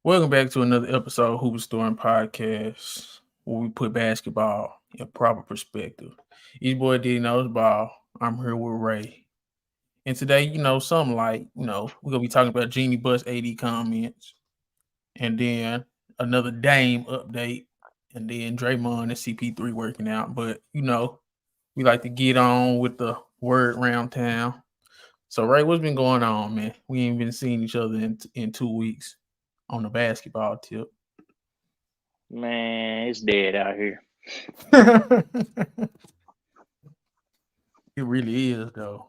Welcome back to another episode of Hooper Storing Podcast, where we put basketball in proper perspective. Each boy did knows ball. I'm here with Ray. And today, something like, we're going to be talking about Jeannie Buss AD comments, and then another Dame update, and then Draymond and CP3 working out. But, we like to get on with the word round town. So, Ray, what's been going on, man? We ain't been seeing each other in 2 weeks on the basketball tip. Man, it's dead out here. It really is, though.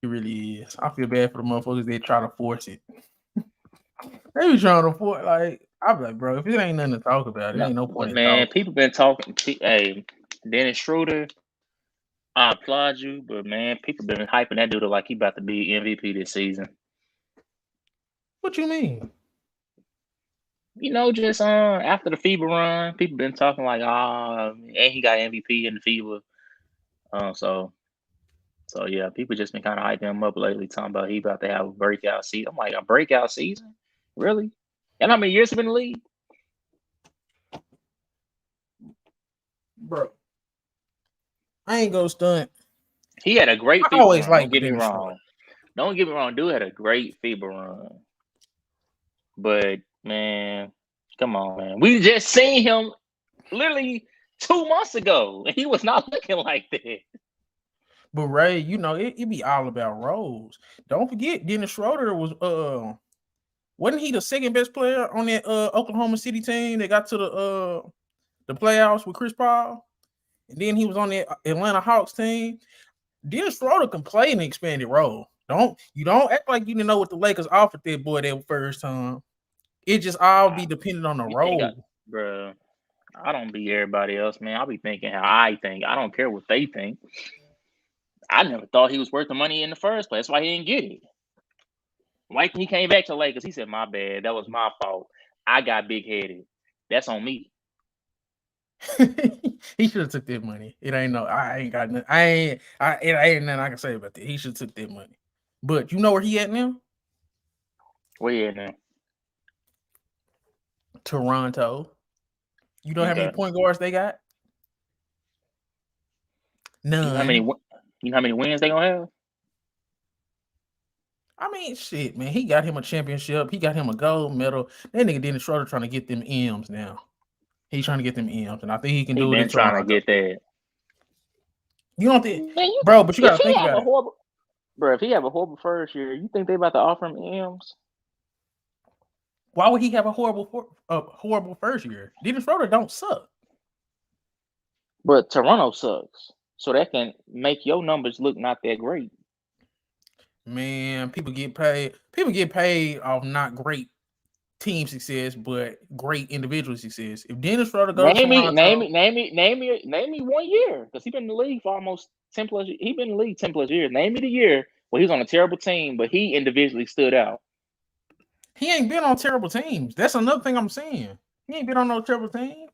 It really is. I feel bad for the motherfuckers that try to force it. They be trying to force, I'm like, bro, if it ain't nothing to talk about, it ain't no point in Man, talking. people been talking. Hey, Dennis Schroeder, I applaud you, but man, people been hyping that dude like he about to be MVP this season. What you mean? Just after the FIBA run, people been talking like, and he got MVP in the FIBA. So yeah, people just been kind of hyping him up lately, talking about he about to have a breakout season. I'm like, a breakout season? Really? And how many years have been in the league? Bro, I ain't gonna stunt. He had a great FIBA always run. like Don't get me wrong. Don't get me wrong. Dude had a great FIBA run. But, man, come on, man. We just seen him literally 2 months ago, and he was not looking like that. But, Ray, it be all about roles. Don't forget, Dennis Schroeder was, wasn't he the second best player on that Oklahoma City team that got to the playoffs with Chris Paul? And then he was on the Atlanta Hawks team. Dennis Schroeder can play an expanded role. Don't act like you didn't know what the Lakers offered that boy that first time. It just all be dependent on the role. Bro, I don't be everybody else, man. I'll be thinking how I think. I don't care what they think. I never thought he was worth the money in the first place. That's why he didn't get it. Like he came back to Lakers, he said, "My bad. That was my fault. I got big headed. That's on me." He should have took that money. It ain't no. I ain't got nothing. It ain't nothing I can say about that. He should have took that money. But you know where he at now? Where he at now? Toronto. You know how many point guards they got? None. You know how many wins they gonna have? I mean, shit, man. He got him a championship. He got him a gold medal. That nigga Dennis Schroeder trying to get them M's now. He's trying to get them M's, and I think he can do it in Toronto. Trying to get that. You don't think, bro? But you gotta think about it. Bro, if he have a horrible first year, you think they about to offer him M's? Why would he have a horrible first year? Dennis Schroeder don't suck. But Toronto sucks, so that can make your numbers look not that great. Man, people get paid. People get paid off not great team success, but great individual success. If Dennis Schroeder goes name me 1 year, because he's been in the league for almost 10 plus. He's been in the league 10 plus years. Name me the year where he's on a terrible team, but he individually stood out. He ain't been on terrible teams. That's another thing I'm saying. He ain't been on no terrible team.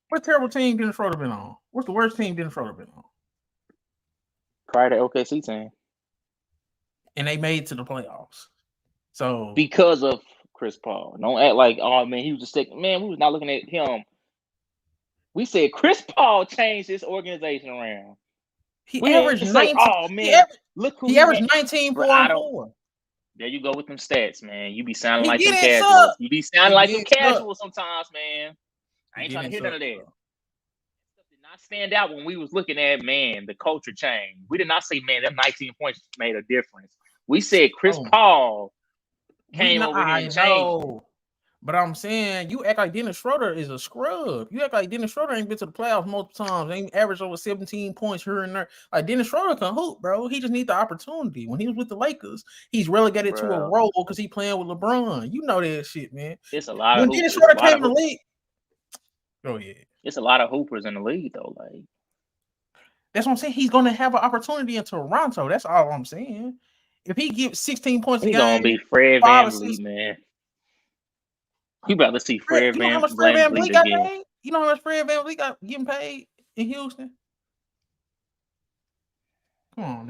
What terrible team Dennis Schroeder been on? What's the worst team Dennis Schroeder been on? Prior to OKC team. And they made it to the playoffs. So because of Chris Paul. Don't act like, oh man, he was just second. Man, we was not looking at him. We said Chris Paul changed this organization around. He averaged 19. Oh man, he averaged 19 4-4. There you go with them stats, man. You be sounding like them casuals. You be sounding like them casuals sometimes, man. I ain't trying to hear none of that. Did not stand out when we was looking at, man, the culture change. We did not say, man, them 19 points made a difference. We said Chris Paul came over here and changed. But I'm saying, you act like Dennis Schroeder is a scrub. You act like Dennis Schroeder ain't been to the playoffs multiple times. Ain't averaged over 17 points here and there. Like, Dennis Schroeder can hoop, bro. He just needs the opportunity. When he was with the Lakers, he's relegated to a role because he playing with LeBron. You know that shit, man. It's a lot when of Dennis Schroeder came in the league. Oh, yeah. It's a lot of hoopers in the league, though. Like, that's what I'm saying. He's going to have an opportunity in Toronto. That's all I'm saying. If he gives 16 points a game, he's going to be Fred VanVleet, man. You about to see Fred VanVleet again. You know how much Fred VanVleet got getting paid in Houston? Come on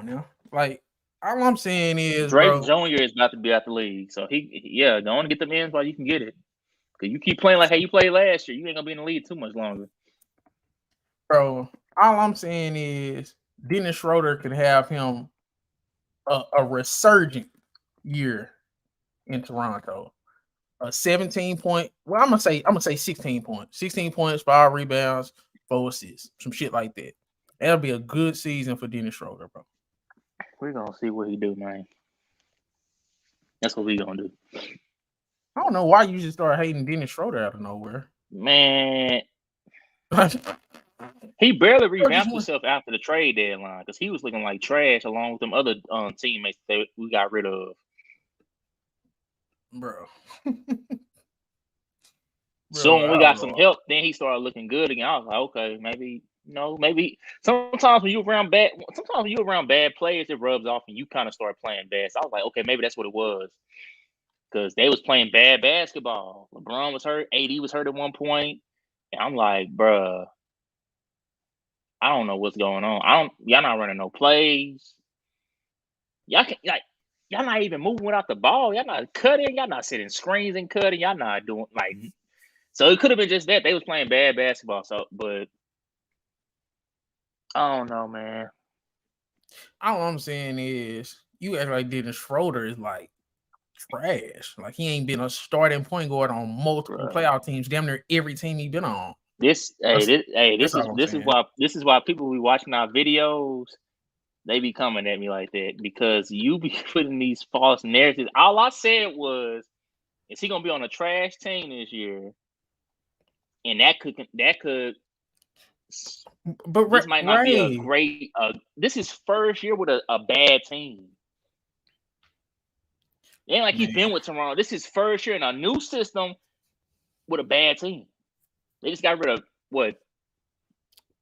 now. Like, All I'm saying is, Drake bro, Jr. is about to be out the league, so go on and get the ends while you can get it. Cause you keep playing like how you played last year, you ain't gonna be in the league too much longer. Bro, all I'm saying is Dennis Schroeder could have him a resurgent year in Toronto. A 17 point. Well, I'm gonna say 16 points. 16 points, 5 rebounds, 4 assists, some shit like that. That'll be a good season for Dennis Schroeder, bro. We're gonna see what he do, man. That's what we gonna do. I don't know why you just started hating Dennis Schroeder out of nowhere. Man, he barely revamped himself after the trade deadline because he was looking like trash along with them other teammates that we got rid of. Bro. So when we got some help, then he started looking good again. I was like, okay, maybe sometimes when you're around bad players, it rubs off and you kind of start playing bad. So I was like, okay, maybe that's what it was. Because they was playing bad basketball. LeBron was hurt, AD was hurt at one point. And I'm like, bruh, I don't know what's going on. Y'all not running no plays. Y'all not even moving without the ball. Y'all not cutting. Y'all not sitting screens and cutting. Y'all not doing so it could have been just that. They was playing bad basketball. So, but I don't know, man. All I'm saying is you act like Dennis Schroeder is like trash. Like he ain't been a starting point guard on multiple playoff teams. Damn near every team he been on. This is why people be watching our videos. They be coming at me like that because you be putting these false narratives. All I said was, is he gonna be on a trash team this year? And that could. But this might not be a great. This is first year with a bad team. It ain't like he's been with Toronto. This is first year in a new system with a bad team. They just got rid of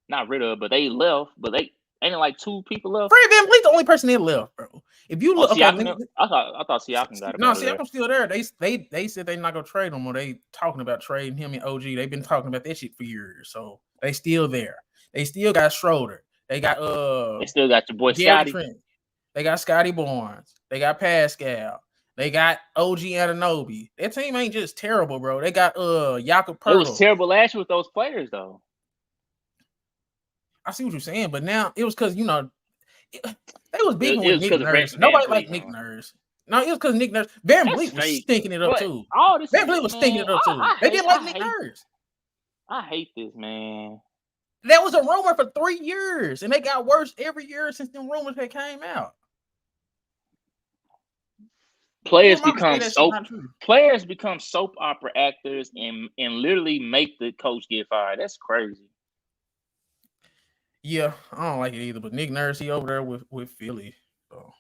not rid of, but they left. But they ain't like 2 people left. Fred VanVleet's the only person that left, bro. If you look, I thought Siakam got it. No, Siakam's still there. They said they're not gonna trade him, or they talking about trading him and OG. They've been talking about that shit for years, so they still there. They still got Schroeder. They got They still got your boy Scotty. Trent. They got Scotty Barnes. They got Pascal. They got OG Anunoby. That team ain't just terrible, bro. They got Jakob Poole. It was terrible last year with those players, though. I see what you're saying, but now it was because they was beefing with Nick Nurse. Nobody liked Nick Nurse. No, it was because Nick Nurse. VanVleet was stinking it up too. VanVleet was stinking it up too. They didn't like Nick Nurse. I hate this, man. That was a rumor for 3 years, and they got worse every year since them rumors had came out. Players become soap opera actors and literally make the coach get fired. That's crazy. Yeah, I don't like it either. But Nick Nurse, he over there with Philly. So,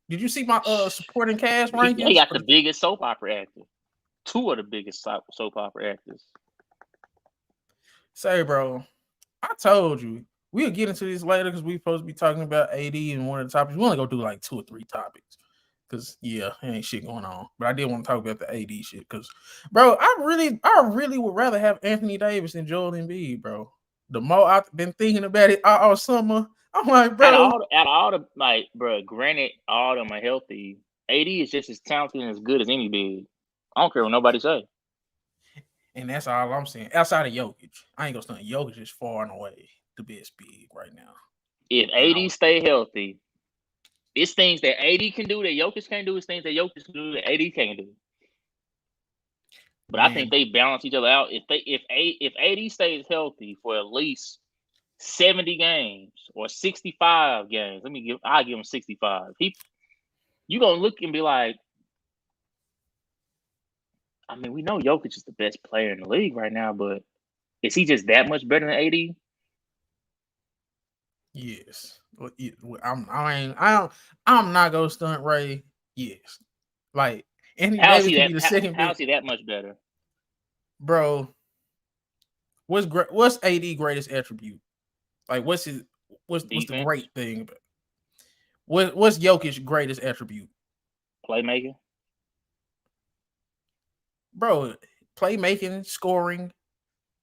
did you see my supporting cast rankings? They got the biggest soap opera actor. 2 of the biggest soap opera actors. Say, bro, I told you we'll get into this later because we're supposed to be talking about AD and one of the topics. We only go do like 2 or 3 topics because there ain't shit going on. But I did want to talk about the AD shit because, bro, I really would rather have Anthony Davis than Joel Embiid, bro. The more I've been thinking about it all summer, I'm like, bro. Out of all the bro, granted, all of them are healthy. AD is just as talented and as good as any big. I don't care what nobody say. And that's all I'm saying. Outside of Jokic, I ain't gonna stunt. Jokic is far and away the best big right now. If AD stay healthy, it's things that AD can do that Jokic can't do. It's things that Jokic can do that AD can't do. But I think they balance each other out. If AD stays healthy for at least 70 games or 65 games, I'll give him 65. You gonna look and be like, I mean, we know Jokic is the best player in the league right now, but is he just that much better than AD? Yes. I'm not gonna stunt Ray. Yes. Like Anthony Davis can be the second. How's he that much better? Bro, what's AD greatest attribute? Like what's the great thing about what's Jokic's greatest attribute? Playmaking. Bro, playmaking, scoring.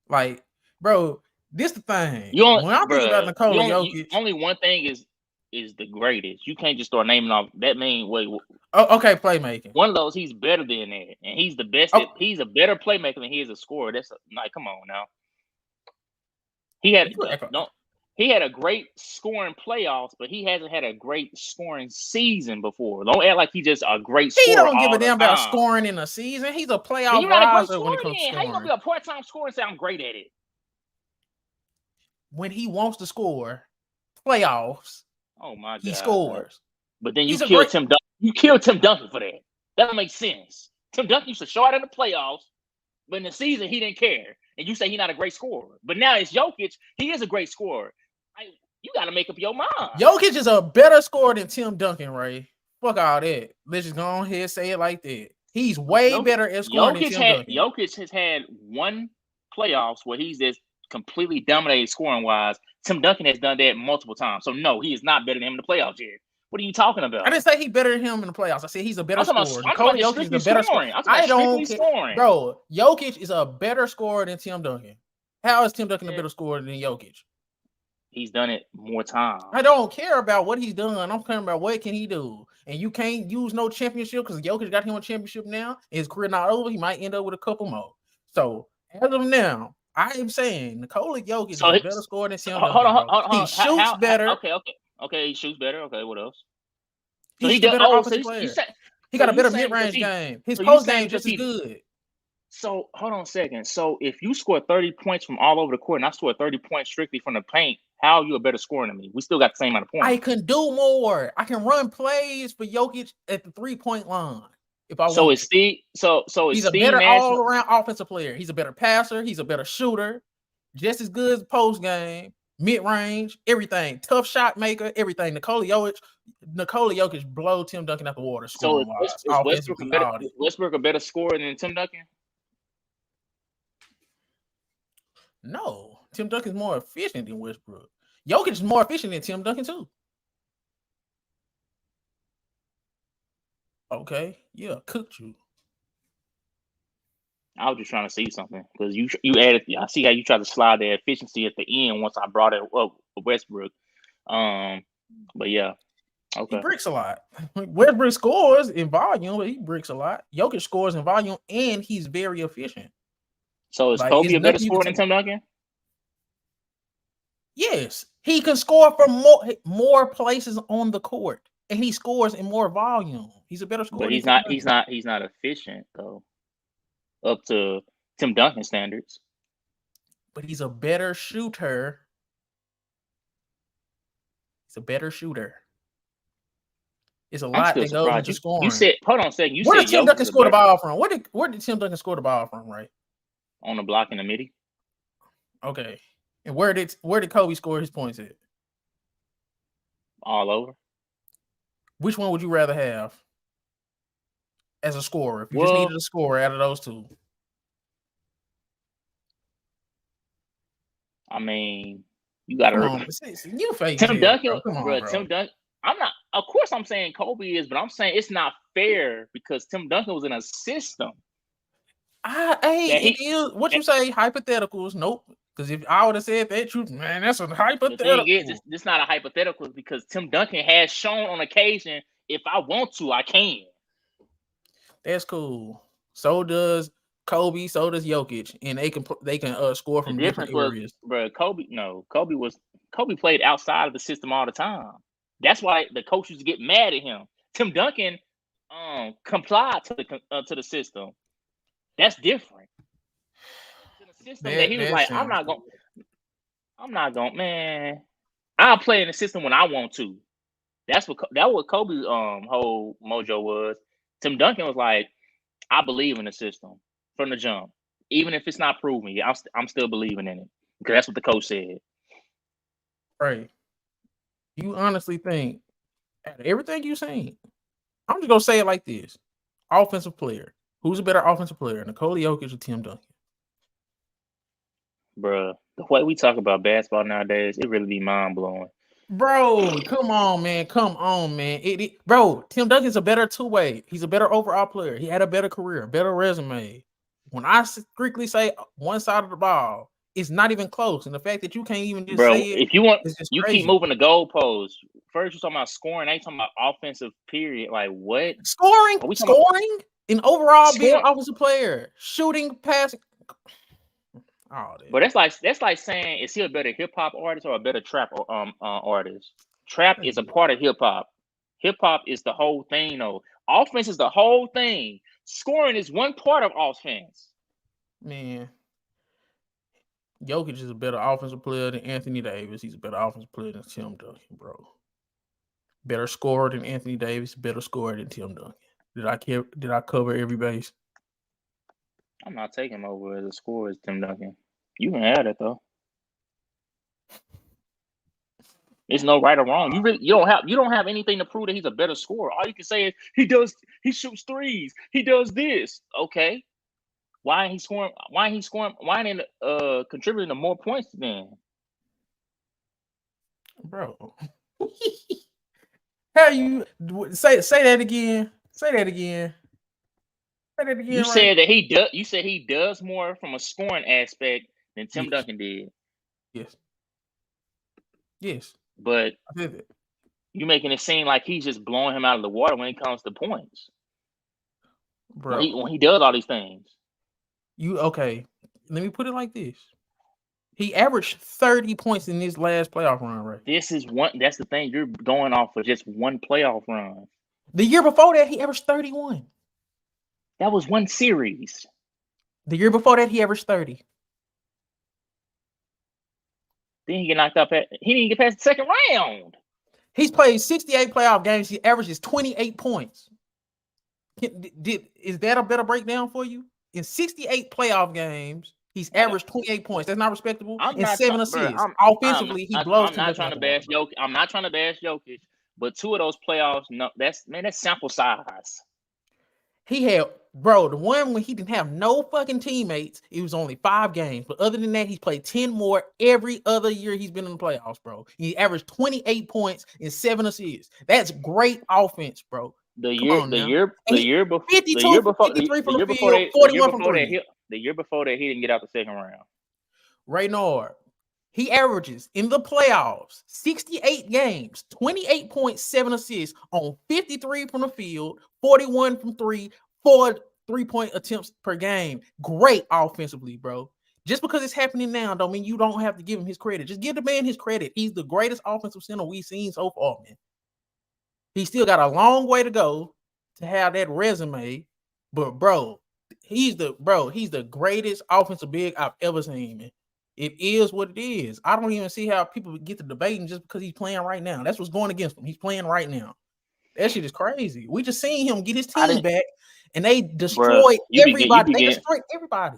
Like, bro, this the thing. When I think about Nikola Jokic, only one thing is is the greatest. You can't just start naming off. That mean wait. Oh, okay, playmaking. One of those, he's better than that, and he's the best. Oh. He's a better playmaker than he is a scorer. That's like, come on now. He had he had a great scoring playoffs, but he hasn't had a great scoring season before. Don't act like he's just a great scorer. He don't give a damn about scoring in a season. He's a playoff you're not a great riser when it comes to scoring. How you gonna be a part-time scorer and say I'm great at it? When he wants to score, playoffs. Oh my God, he scores. But then you killed Tim Duncan. You killed Tim Duncan for that. That don't make sense. Tim Duncan used to show out in the playoffs, but in the season he didn't care. And you say he's not a great scorer. But now it's Jokic. He is a great scorer. You got to make up your mind. Jokic is a better scorer than Tim Duncan, Ray. Fuck all that. Let's just go on here and say it like that. He's way better at scoring than Tim Duncan. Jokic has had one playoffs where he's just completely dominated scoring-wise. Tim Duncan has done that multiple times. So, no, he is not better than him in the playoffs yet. What are you talking about? I didn't say he's better than him in the playoffs. I said he's a better scorer. Jokic is the better scorer. I don't care. Bro, Jokic is a better scorer than Tim Duncan. How is Tim Duncan a better scorer than Jokic? He's done it more times. I don't care about what he's done. I'm caring about what can he do. And you can't use no championship because Jokic got him a championship now. His career not over. He might end up with a couple more. So, as of now, I am saying Nikola Jokic is a better scorer than Tim Duncan. Hold on. He shoots better. Okay, he shoots better. Okay, what else? So he got a better mid-range game. His post game just as good. So hold on a second. So if you score 30 points from all over the court and I score 30 points strictly from the paint, how are you a better scorer than me? We still got the same amount of points. I can do more. I can run plays for Jokic at the 3-point line. If I want. So is Steve? So he's a better all-around offensive player. He's a better passer. He's a better shooter. Just as good as post game, mid-range, everything. Tough shot maker, everything. Nikola Jokic blow Tim Duncan out the water. So is Westbrook a better scorer than Tim Duncan? No, Tim Duncan's more efficient than Westbrook. Jokic is more efficient than Tim Duncan too. Okay, yeah, cooked you. I was just trying to see something because you added. I see how you tried to slide the efficiency at the end once I brought it up Westbrook. But yeah, okay. He bricks a lot. Westbrook scores in volume, but he bricks a lot. Jokic scores in volume, and he's very efficient. So is Kobe a better scorer than Tim Duncan? Yes, he can score from more places on the court, and he scores in more volume. He's a better scorer. But he's not efficient though, up to Tim Duncan standards. But he's a better shooter. He's a better shooter. It's a lot that goes into scoring. You said, hold on a second. Where did Tim Duncan score the ball from? Where did Tim Duncan score the ball from, right? On the block in the midi. Okay. And where did Kobe score his points at? All over. Which one would you rather have as a scorer? If you just needed a scorer out of those two. I mean, you got to. You face Tim Duncan, bro. Tim Duncan. I'm not. Of course, I'm saying Kobe is, but I'm saying it's not fair because Tim Duncan was in a system. What you say? Hypotheticals? Nope. Because if I would have said that, man, that's a hypothetical. It's not a hypothetical because Tim Duncan has shown on occasion, if I want to, I can. That's cool. So does Kobe. So does Jokic, and they can score from different areas. Bro, Kobe played outside of the system all the time. That's why the coach used to get mad at him. Tim Duncan complied to the system. That's different. In a system that he was like, I'm not going, man. I'll play in the system when I want to. That what Kobe's whole mojo was. Tim Duncan was like, I believe in the system from the jump. Even if it's not proven, I'm still believing in it. Because that's what the coach said. Right. You honestly think everything you've seen, I'm just gonna say it like this. Offensive player. Who's a better offensive player, Nikola Jokic or Tim Duncan? Bruh, the way we talk about basketball nowadays, it really be mind-blowing. Bro, come on, man. Bro, Tim Duncan's a better two-way. He's a better overall player. He had a better career, better resume. When I strictly say one side of the ball, it's not even close. And the fact that you can't even just say it, if you want, you keep moving the goalposts. first you're talking about scoring, now you're talking about offensive period. Like what? Scoring and overall being an offensive player, shooting, passing. Oh, but that's like saying, is he a better hip hop artist or a better trap artist? Trap is a part of hip hop. Hip hop is the whole thing, though. Offense is the whole thing. Scoring is one part of offense. Man, Jokic is a better offensive player than Anthony Davis. He's a better offensive player than Tim Duncan, bro. Better scorer than Anthony Davis. Better scorer than Tim Duncan. Did I cover every base? I'm not taking him over as a scorer as Tim Duncan. You can add it though. It's no right or wrong. You don't have anything to prove that he's a better scorer. All you can say is he shoots threes. He does this. Okay. Why ain't he scoring? Why ain't he contributing to more points then? Bro. How you say that again? Say that again. You said that he does. You said he does more from a scoring aspect than Tim Duncan did. Yes. But you making it seem like he's just blowing him out of the water when it comes to points. Bro, when he does all these things. Okay? Let me put it like this: he averaged 30 points in this last playoff run, right? That's the thing. You're going off of just one playoff run. The year before that, he averaged 31. That was one series. The year before that, he averaged 30. Then he get knocked up. He didn't get past the second round. He's played 68 playoff games. He averages 28 points. Is that a better breakdown for you? In 68 playoff games, he's averaged 28 points. That's not respectable. And 7 assists. Offensively, he blows. I'm not trying to bash Jokic. I'm not trying to bash Jokic, but 2 of those playoffs, no, that's sample size. He had, bro, the one when he didn't have no fucking teammates, it was only 5 games. But other than that, he's played 10 more every other year he's been in the playoffs, bro. He averaged 28 points and 7 assists. That's great offense, bro. The year before, 53 from the field, 41 from 3. The year before that, he didn't get out the second round. Raynard, he averages in the playoffs 68 games, 28.7 assists on 53 from the field, 41 from 3, 4 3-point attempts per game. Great offensively, bro. Just because it's happening now don't mean you don't have to give him his credit. Just give the man his credit. He's the greatest offensive center we've seen so far, man. He still got a long way to go to have that resume, but bro, he's the greatest offensive big I've ever seen, man. It is what it is. I don't even see how people get to debating just because he's playing right now. That's what's going against him. He's playing right now. That shit is crazy. We just seen him get his team back, and they destroyed everybody. They destroyed everybody.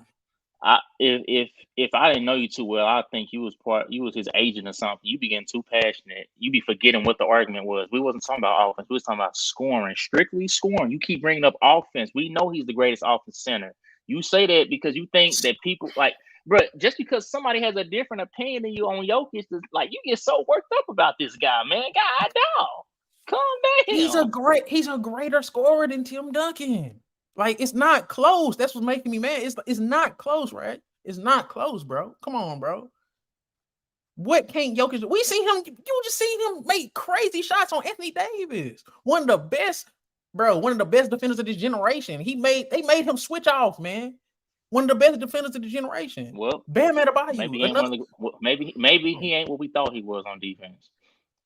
If I didn't know you too well, I think you was his agent or something. You be getting too passionate. You be forgetting what the argument was. We wasn't talking about offense. We was talking about scoring, strictly scoring. You keep bringing up offense. We know he's the greatest offense center. You say that because you think that people like, bro, just because somebody has a different opinion than you on Jokic, like you get so worked up about this guy, man. God dog, calm down. He's a greater scorer than Tim Duncan. Like, it's not close. That's what's making me mad. It's not close, right? It's not close, bro. Come on, bro. What can't Jokic do? We seen him. You just seen him make crazy shots on Anthony Davis. One of the best defenders of this generation. They made him switch off, man. One of the best defenders of the generation. Well, Bam Adebayo. Maybe he ain't what we thought he was on defense.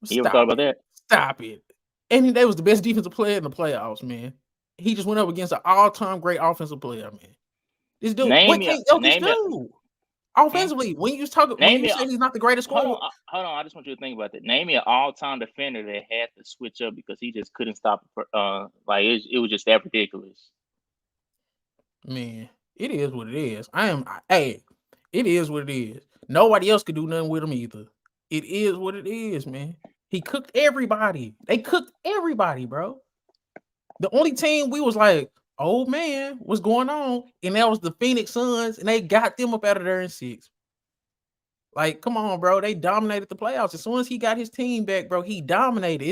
You ever thought about that? Stop it. Anthony Davis was the best defensive player in the playoffs, man. He just went up against an all-time great offensive player, man. This dude, what can't Jokic do? Offensively, when you say he's not the greatest scorer. Hold on, I just want you to think about that. Name me an all-time defender that had to switch up because he just couldn't stop. It was just that ridiculous. Man, it is what it is. It is what it is. Nobody else could do nothing with him either. It is what it is, man. He cooked everybody. They cooked everybody, bro. The only team we was like, oh man, what's going on? And that was the Phoenix Suns, and they got them up out of there in 6. Like, come on, bro. They dominated the playoffs. As soon as he got his team back, bro, he dominated.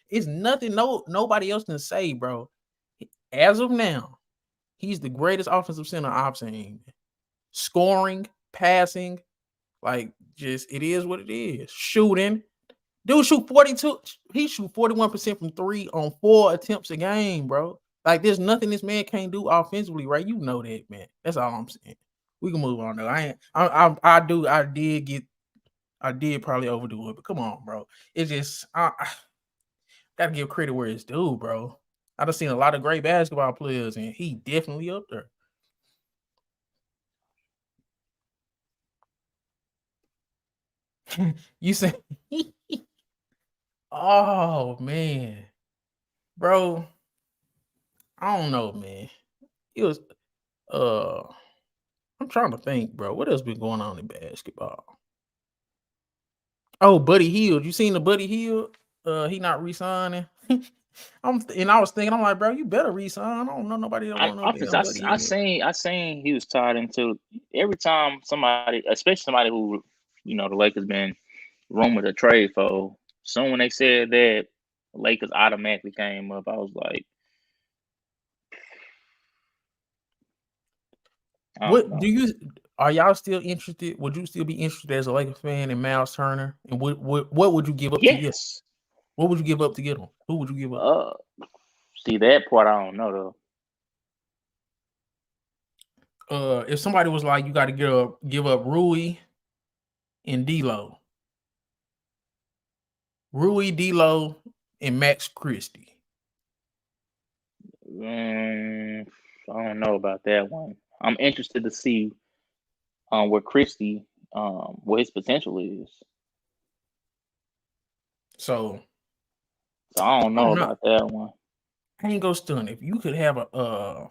It's nothing nobody else can say, bro. As of now, he's the greatest offensive center I've seen. Scoring, passing, like, just it is what it is. Shooting, Dude shoot 42. He shoot 41% from 3 on 4 attempts a game, bro. Like, there's nothing this man can't do offensively, right? You know that, man. That's all I'm saying. We can move on though. I did probably overdo it, but come on, bro. It's just I gotta give credit where it's due, bro. I done seen a lot of great basketball players, and he definitely up there. You say, oh man, bro. I don't know, man. It was I'm trying to think, bro. What else been going on in basketball? Oh, Buddy Hield. You seen the Buddy Hield? He not re-signing. I was thinking, I'm like, bro, you better re-sign. I don't know nobody that want no damn Buddy Hield. I seen he was tied into every time somebody, especially somebody who, the Lakers been rumored to trade for. Soon when they said that, the Lakers automatically came up. I was like, are y'all still interested? Would you still be interested as a Lakers fan in Myles Turner? And what would you give up to get? What would you give up to get him? Who would you give up? See, that part I don't know though. If somebody was like, you got to give up Rui and D'Lo. Rui, D'Lo, and Max Christie. I don't know about that one. I'm interested to see where Christie, what his potential is. So I don't know about that one. I ain't go stun. If you could have a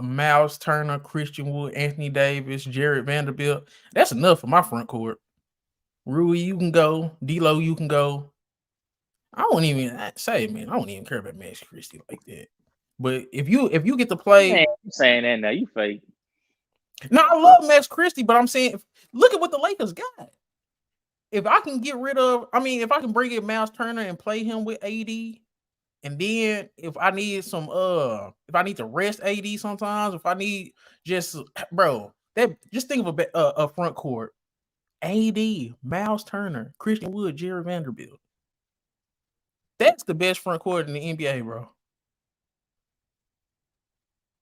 Myles Turner, Christian Wood, Anthony Davis, Jared Vanderbilt, that's enough for my front court. Rui, you can go. D'Lo, you can go. I don't even care about Max Christie like that. But if you get to play, man, you saying that now, you fake. No, I love Max Christie, but I'm saying, look at what the Lakers got. If I can if I can bring in Myles Turner and play him with AD, and then if I need to rest AD sometimes, if I need just think of a front court: AD, Myles Turner, Christian Wood, Jared Vanderbilt. That's the best front court in the NBA, bro.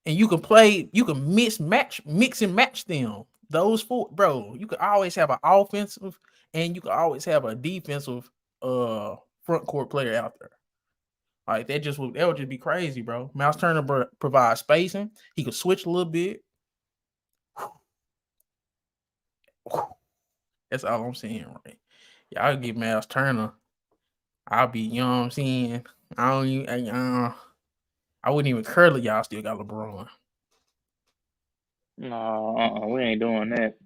And you can mix and match them. Those four, bro. You could always have an offensive and you could always have a defensive front court player out there. Like that would just be crazy, bro. Myles Turner provides spacing. He could switch a little bit. That's all I'm saying, right? Y'all give Myles Turner. I'll be, you know what I'm saying? I wouldn't even curl it. Y'all still got LeBron. No, we ain't doing that.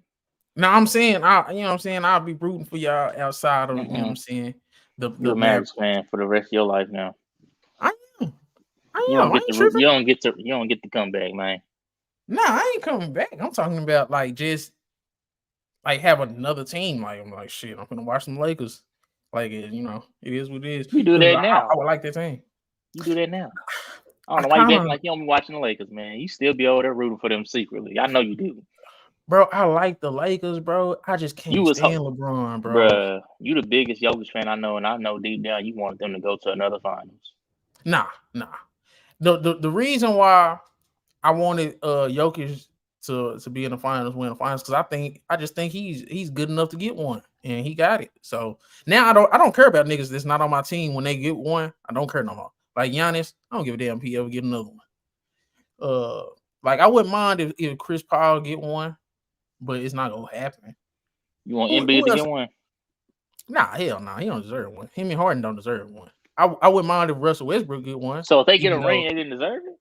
No, I'm saying, I'll be rooting for y'all outside of, you know what I'm saying? You're a Mavericks fan for the rest of your life now. I am. You don't get to come back, man. Nah, I ain't coming back. I'm talking about just have another team. Like I'm like, shit, I'm gonna watch some Lakers. Like it is what it is. You do that now. I would like that team. You do that now. I don't know why you acting like you don't be watching the Lakers, man. You still be over there rooting for them secretly. I know you do. Bro, I like the Lakers, bro. I just can't stand LeBron, bro. Bruh, you the biggest Jokic fan I know, and I know deep down you want them to go to another finals. Nah. The reason why I wanted Jokic to be in the finals, win the finals, because I just think he's good enough to get one, and he got it. So now I don't care about niggas that's not on my team when they get one. I don't care no more. Like Giannis, I don't give a damn if he ever get another one. Like I wouldn't mind if Chris Paul get one, but it's not gonna happen. You want Embiid to get one? Nah, hell no, he don't deserve one. Him and Harden don't deserve one. I wouldn't mind if Russell Westbrook get one. So if they get a ring, they didn't deserve it?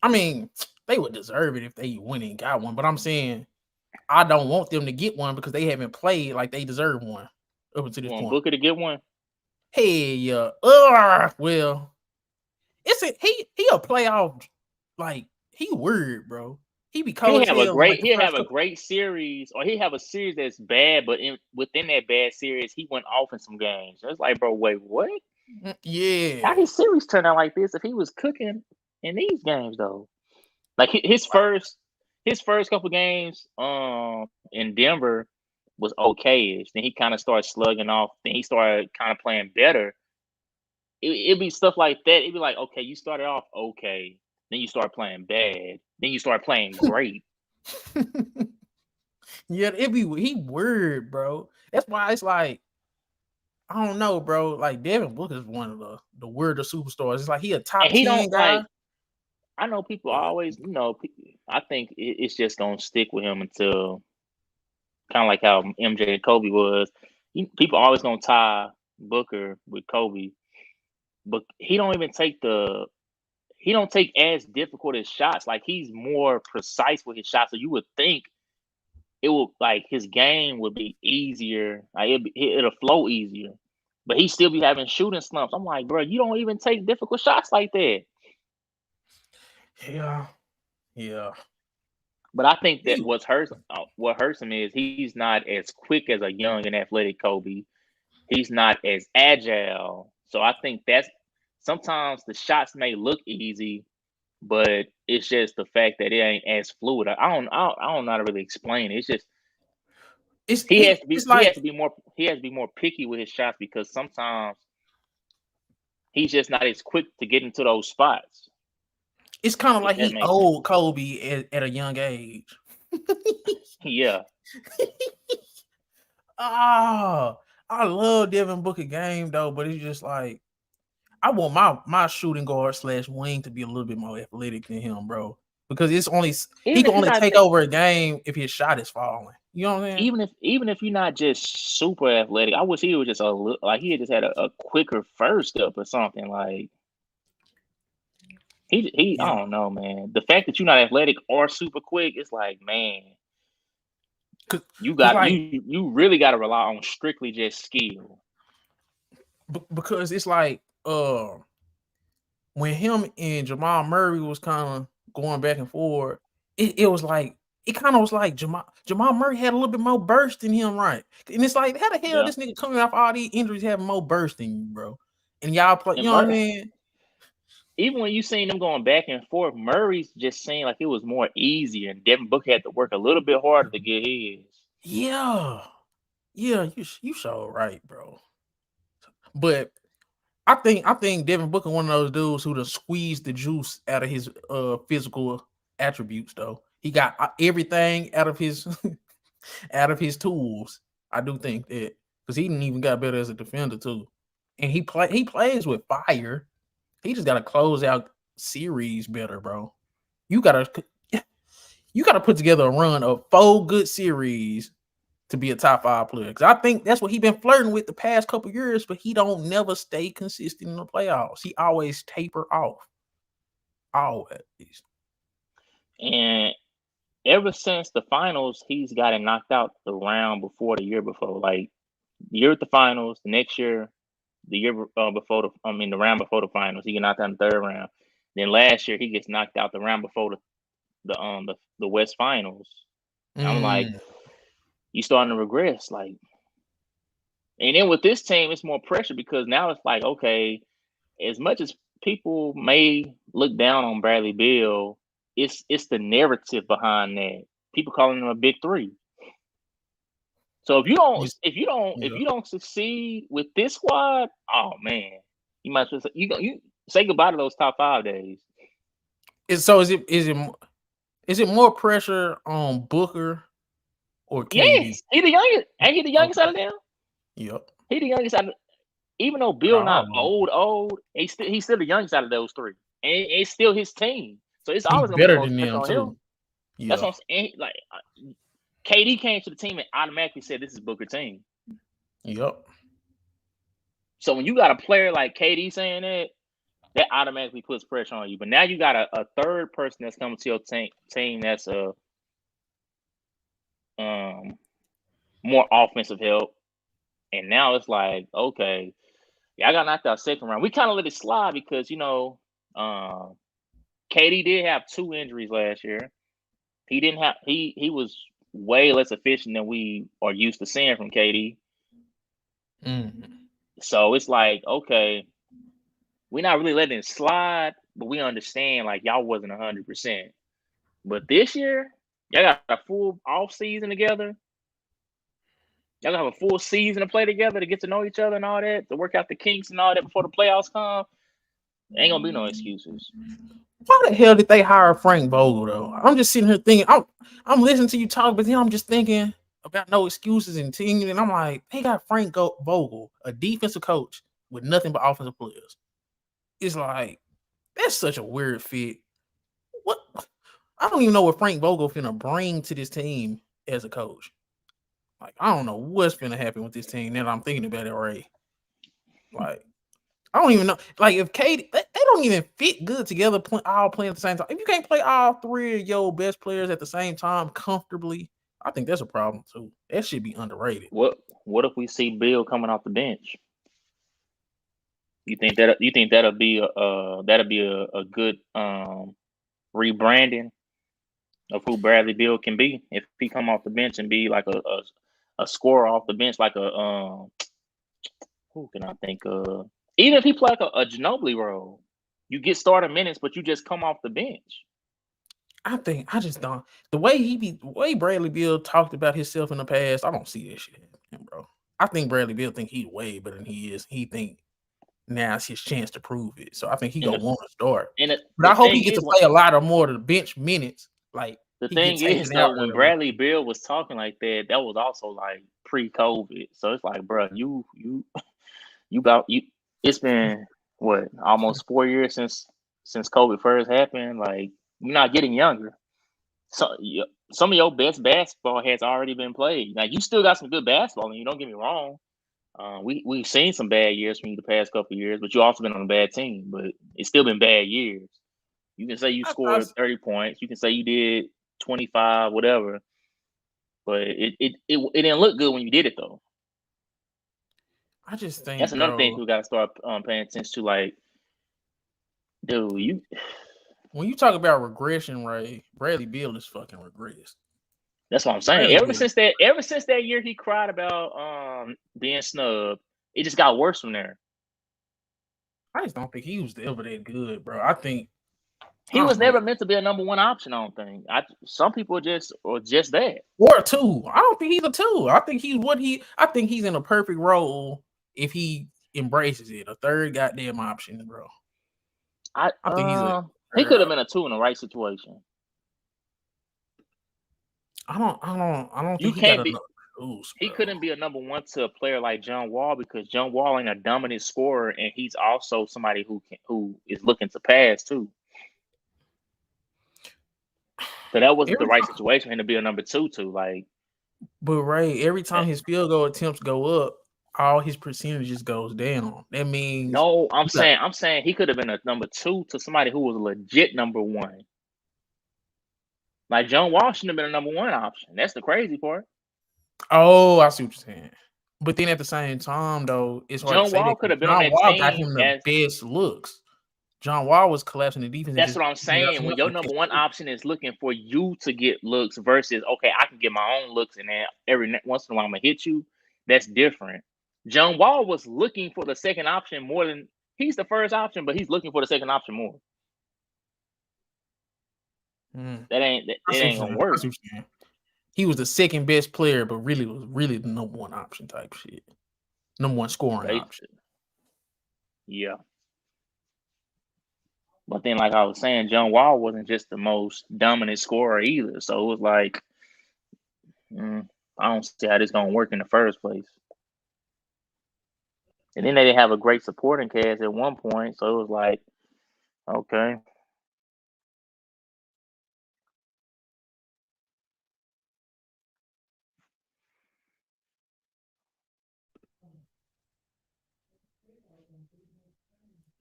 I mean, they would deserve it if they went and got one, but I'm saying I don't want them to get one because they haven't played like they deserve one up until this point. Booker to get one? Hey, yeah. Well, he a playoff, like he weird, bro. He be cold. He'll have a great series, or he have a series that's bad, but within that bad series, he went off in some games. It's like, bro, wait, what? Yeah. How his series turn out like this if he was cooking in these games though? Like his first couple games in Denver, was okay-ish. Then he kind of started slugging off. Then he started kind of playing better. It'd be stuff like that. It'd be like, okay, you started off okay. Then you start playing bad. Then you start playing great. Yeah, he weird, bro. That's why it's like, I don't know, bro. Like Devin Booker is one of the weirder superstars. It's like he a top And he 10 don't guy. like. I know people always, I think it's just gonna stick with him until kind of like how MJ and Kobe was. People always gonna tie Booker with Kobe, but he don't take as difficult as shots. Like he's more precise with his shots. So you would think it will like his game would be easier. Like it'll flow easier. But he still be having shooting slumps. I'm like, bro, you don't even take difficult shots like that. Yeah. But I think that what hurts him is he's not as quick as a young and athletic Kobe. He's not as agile. So I think that's sometimes the shots may look easy, but it's just the fact that it ain't as fluid. I don't know how to really explain it. It's just he has to be more picky with his shots because sometimes he's just not as quick to get into those spots. It's kind of like he old Kobe at a young age. Yeah. I love Devin Booker game though, but it's just like I want my shooting guard / wing to be a little bit more athletic than him, bro. Because he can only take over a game if his shot is falling. You know what I'm saying? Even if you're not just super athletic, I wish he was just he had just had a quicker first step or something. Like I don't know, man. The fact that you're not athletic or super quick, it's like, man, you really got to rely on strictly just skill. Because it's like when him and Jamal Murray was kind of going back and forth, it was like it kind of was like Jamal Murray had a little bit more burst than him, right? And it's like, how the hell this nigga coming off all these injuries having more burst than you, bro? And y'all play, you know what I mean? Even when you seen them going back and forth, Murray's just saying like it was more easy, and Devin Booker had to work a little bit harder to get his. Yeah, you so right, bro. But I think Devin Booker one of those dudes who just squeezed the juice out of his physical attributes. Though he got everything out of his tools. I do think that because he didn't even got better as a defender too, and he plays with fire. He just got to close out series better, bro. You gotta put together a run of 4 good series to be a top 5 player. Because I think that's what he been flirting with the past couple years, but he don't never stay consistent in the playoffs. He always taper off. Always. And ever since the finals, he's gotten knocked out the round before the year before. Like the year at the finals, the next year, the year before the round before the finals, he got knocked out in the 3rd round. Then last year he gets knocked out the round before the West Finals. I'm like, you starting to regress, like. And then with this team, it's more pressure because now it's like, okay, as much as people may look down on Bradley Beal, it's the narrative behind that. People calling him a big 3. So if you don't succeed with this squad, oh man, you might as well you say goodbye to those top 5 days. Is it more pressure on Booker or KD? Yes, he the youngest. Ain't he the youngest out of them? Yep. He the youngest out of. Even though Bill not old, he's still the youngest out of those 3, and it's still his team. So it's always gonna be more pressure on him. Yeah. That's what I'm saying. Like KD came to the team and automatically said, "This is Booker team." Yep. So when you got a player like KD saying that automatically puts pressure on you. But now you got a third person that's coming to your team that's more offensive help, and now it's like, okay. Yeah, I got knocked out 2nd round. We kind of let it slide because, KD did have 2 injuries last year. He didn't have he was way less efficient than we are used to seeing from KD. So it's like, okay, we're not really letting it slide, but we understand like y'all wasn't 100%. But this year, y'all got a full off season together. Y'all have a full season to play together to get to know each other and all that, to work out the kinks and all that before the playoffs come. Ain't gonna be no excuses. Why the hell did they hire Frank Vogel though? I'm just sitting here thinking, I'm listening to you talk, but then I'm just thinking about no excuses and team, and I'm like, they got Frank Vogel, a defensive coach with nothing but offensive players. It's like that's such a weird fit. What? I don't even know what Frank Vogel finna bring to this team as a coach. Like, I don't know what's finna happen with this team now that I'm thinking about it, Ray. Like, I don't even know. Like, if KD, they don't even fit good together, all playing at the same time. If you can't play all three of your best players at the same time comfortably, I think that's a problem too. That should be underrated. What if we see Bill coming off the bench? You think that'll be a good rebranding of who Bradley Beal can be if he come off the bench and be like a scorer off the bench, like a who can I think of? Even if he play like a Ginobili role, you get starter minutes, but you just come off the bench. I just don't. The way Bradley Beal talked about himself in the past, I don't see that shit happening, bro. I think Bradley Beal think he's way better than he is. He think now it's his chance to prove it. So I think he gonna want to start. But I hope he gets to play a lot of more of the bench minutes. Like the thing is, though, when Bradley Beal was talking like that, that was also like pre-COVID. So it's like, bro, it's been what, almost 4 years since COVID first happened. Like, you're not getting younger. So some of your best basketball has already been played. Like, you still got some good basketball, and you don't get me wrong. We've seen some bad years from you the past couple of years, but you also been on a bad team. But it's still been bad years. You can say you scored 30 points. You can say you did 25, whatever. But it didn't look good when you did it, though. I just think that's another thing we got to start paying attention to. Like, dude, when you talk about regression, Ray, Bradley Beal is fucking regressed. That's what I'm saying. Ever since that year he cried about being snubbed, it just got worse from there. I just don't think he was ever that good, bro. I think he was never meant to be a number one option. I don't think. Some people just that. Or a two. I don't think he's a two. I think he's in a perfect role if he embraces it. A third goddamn option, bro. I think he could have been a two in the right situation. I don't think he couldn't be a number one to a player like John Wall, because John Wall ain't a dominant scorer, and he's also somebody who is looking to pass too. So that wasn't the right situation for him to be a number two to, like. But Ray, every time his field goal attempts go up, all his percentages goes down. That means no. I'm saying he could have been a number two to somebody who was a legit number one. Like, John Wall shouldn't have been a number one option. That's the crazy part. Oh, I see what you're saying. But then at the same time, though, it's hard John to say Wall could have been on that Wall team. Got him the best looks. John Wall was collapsing the defense. That's what I'm saying. When your number one option is looking for you to get looks versus, okay, I can get my own looks, and then every once in a while I'm gonna hit you. That's different. John Wall was looking for the second option more than he's the first option, but he's looking for the second option more. That ain't gonna work. He was the second best player, but really was the number one option type shit. Number one scoring option. Yeah. But then, like I was saying, John Wall wasn't just the most dominant scorer either. So it was like, I don't see how this gonna work in the first place. And then they didn't have a great supporting cast at one point, so it was like, okay.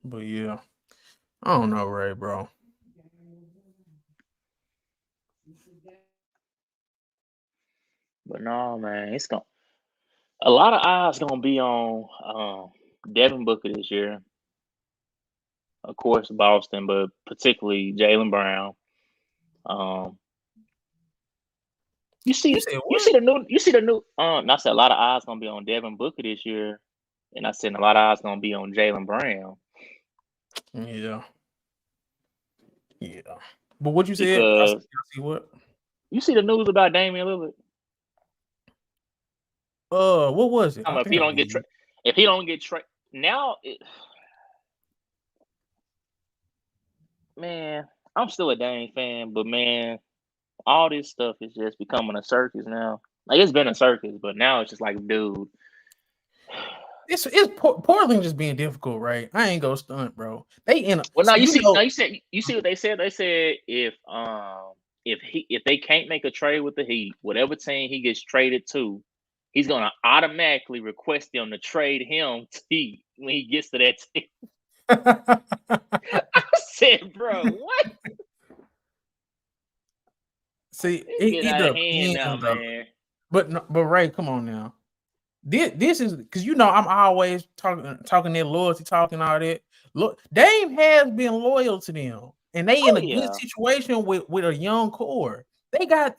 But yeah, I don't know, Ray, bro. But no, man, it's gonna. A lot of eyes gonna be on Devin Booker this year. Of course, Boston, but particularly Jaylen Brown. You see the new. I said a lot of eyes gonna be on Devin Booker this year, and I said a lot of eyes gonna be on Jaylen Brown. Yeah. But what you said? I see what? You see the news about Damian Lillard? What was it? If he don't get traded now, man, I'm still a Dame fan, but man, all this stuff is just becoming a circus now. Like, it's been a circus, but now it's just like, dude. It's Portland just being difficult, right? I ain't gonna stunt, bro. They in a well, now you see what they said. They said if they can't make a trade with the Heat, whatever team he gets traded to, he's gonna automatically request them to trade him to Heat when he gets to that team. I said, bro, what? See, it out of hand now, man. But Ray, come on now. This is because I'm always talking that loyalty, talking all that. Look, Dame has been loyal to them, and they in a good situation with a young core. They got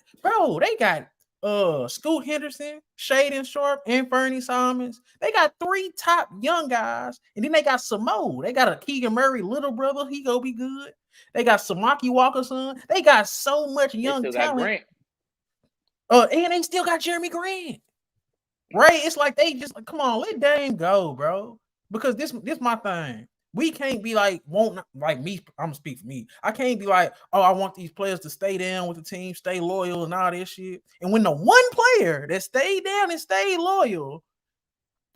Scoot Henderson, Shaden Sharp, and Fernie Simons. They got 3 top young guys, and then they got Samo. They got a Keegan Murray little brother. He gonna be good. They got Samaki Walker son. They got so much young talent. And they still got Jeremy Grant. Right? It's like they just come on, let Dame go, bro. Because this my thing. We can't be like, I'm gonna speak for me. I can't be like, oh, I want these players to stay down with the team, stay loyal and all this shit. And when the one player that stayed down and stayed loyal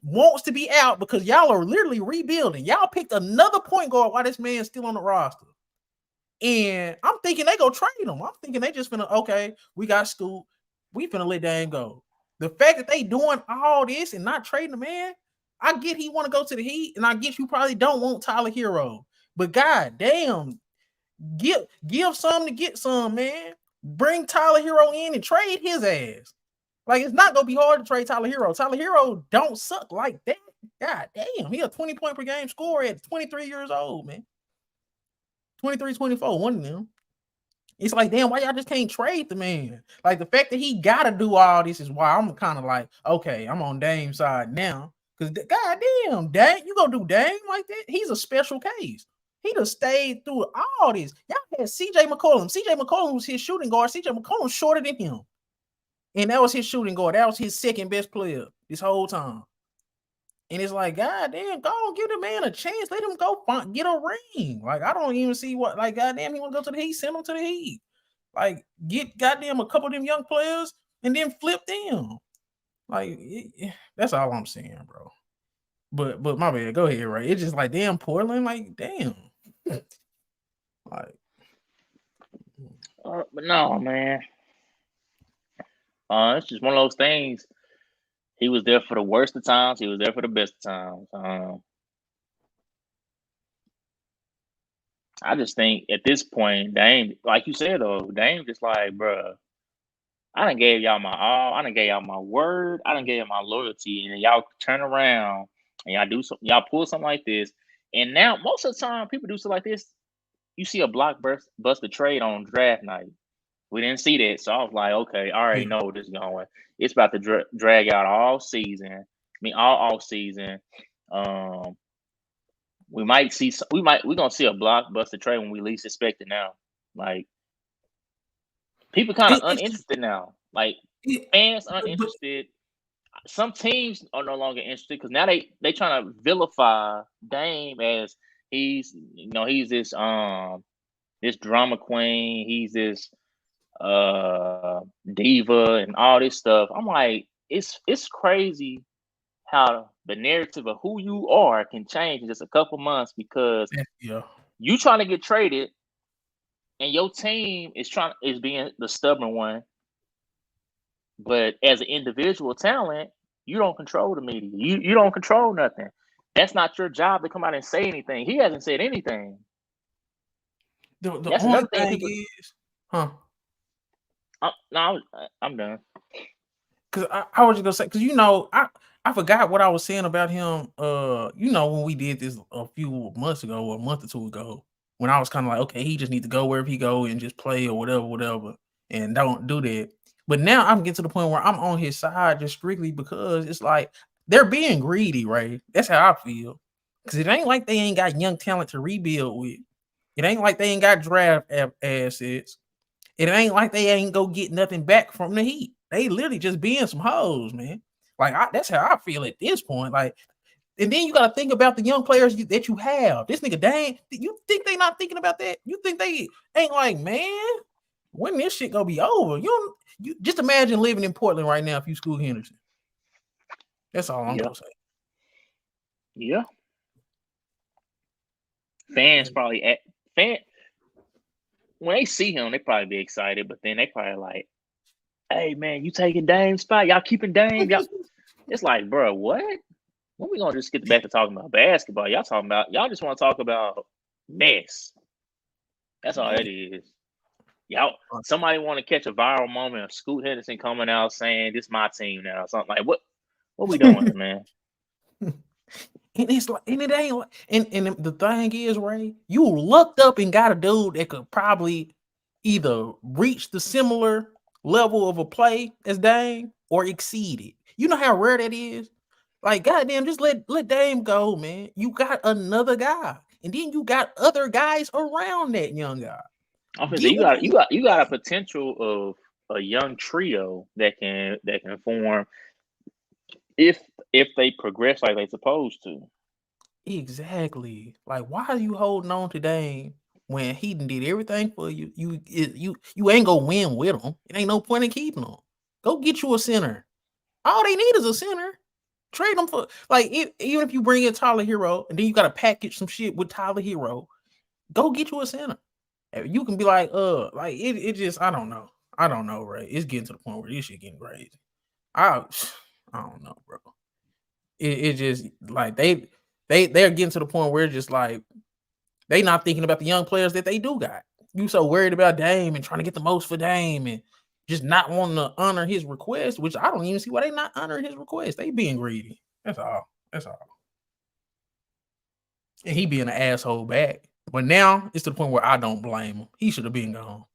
wants to be out because y'all are literally rebuilding, y'all picked another point guard while this man's still on the roster. And I'm thinking they go trade him. I'm thinking they just finna, okay, we got Scoot. We finna let Dame go. The fact that they doing all this and not trading the man, I get he want to go to the Heat, and I get you probably don't want Tyler Hero. But god damn, give some to get some, man. Bring Tyler Hero in and trade his ass. Like, it's not gonna be hard to trade Tyler Hero. Tyler Hero don't suck like that. God damn, he a 20 point per game scorer at 23 years old, man. 23, 24, one of them. It's like, damn, why y'all just can't trade the man? Like, the fact that he got to do all this is why I'm kind of like, okay, I'm on Dame's side now. Because, goddamn, Dame, you going to do Dame like that? He's a special case. He done stayed through all this. Y'all had CJ McCollum. CJ McCollum was his shooting guard. CJ McCollum shorter than him. And that was his shooting guard. That was his second best player this whole time. And it's like, goddamn, go on, give the man a chance. Let him go get a ring. Like, I don't even see what, like, goddamn, he want to go to the Heat, send him to the Heat. Like, get goddamn a couple of them young players and then flip them. Like, that's all I'm saying, bro. But my bad, go ahead, right? It's just like, damn, Portland, like, damn. Like, but no, man. It's just one of those things. He was there for the worst of times. He was there for the best of times. I just think at this point, Dame, like you said, though, Dame just like, bro, I done gave y'all my all. I done gave y'all my word. I done gave y'all my loyalty. And y'all turn around and y'all pull something like this. And now, most of the time, people do stuff like this. You see a blockbuster trade on draft night. We didn't see that. So I was like, okay, I already know where this is going. It's about to drag out all season. I mean, all off season. We're gonna see a blockbuster trade when we least expect it now. Like, people kind of uninterested now. Like, fans uninterested. Some teams are no longer interested because now they trying to vilify Dame as he's this this drama queen. He's this diva and all this stuff. I'm like, it's crazy how the narrative of who you are can change in just a couple months because you trying to get traded and your team is being the stubborn one. But as an individual talent, you don't control the media. You don't control nothing. That's not your job to come out and say anything. He hasn't said anything. That's another thing is, no, I'm done. Because I was just gonna say, because I forgot what I was saying about him. When we did this a few months ago or a month or two ago, when I was kind of like, okay, he just need to go wherever he go and just play or whatever, and don't do that. But now I'm getting to the point where I'm on his side just strictly because it's like they're being greedy, right? That's how I feel. Because it ain't like they ain't got young talent to rebuild with. It ain't like they ain't got draft assets. It ain't like they ain't go get nothing back from the Heat. They literally just being some hoes, man. Like that's how I feel at this point. Like, and then you got to think about the young players that you have. This nigga Dame, you think they not thinking about that? You think they ain't like, man, when this shit gonna be over? You just imagine living in Portland right now if you Scoot Henderson. That's all I'm gonna say. Yeah. Fans probably when they see him, they probably be excited, but then they probably like, hey man, you taking Dame's spot? Y'all keeping Dame? Y'all. It's like, bro, what? When we gonna just get back to talking about basketball? Y'all just want to talk about mess. That's all it is. Y'all, somebody want to catch a viral moment of Scoot Henderson coming out saying this my team now, or something like what we doing, man? And it's like, and it ain't like, and the thing is, Ray, you looked up and got a dude that could probably either reach the similar level of a play as Dame or exceed it. You know how rare that is? Like, goddamn, just let Dame go, man. You got another guy, and then you got other guys around that young guy. You got a potential of a young trio that can form if they progress like they supposed to. Exactly. Like, why are you holding on to Dame when he did everything for you? You ain't gonna win with him. It ain't no point in keeping him. Go get you a center. All they need is a center. Trade them for even if you bring in Tyler Hero and then you gotta package some shit with Tyler Hero. Go get you a center. You can be like, it just I don't know. I don't know, Ray. It's getting to the point where this shit getting crazy. I don't know, bro. It just like they're getting to the point where it's just like they not thinking about the young players that they do got. You so worried about Dame and trying to get the most for Dame and just not wanting to honor his request, which I don't even see why they not honoring his request. They being greedy. That's all. And he being an asshole back. But now it's to the point where I don't blame him. He should have been gone.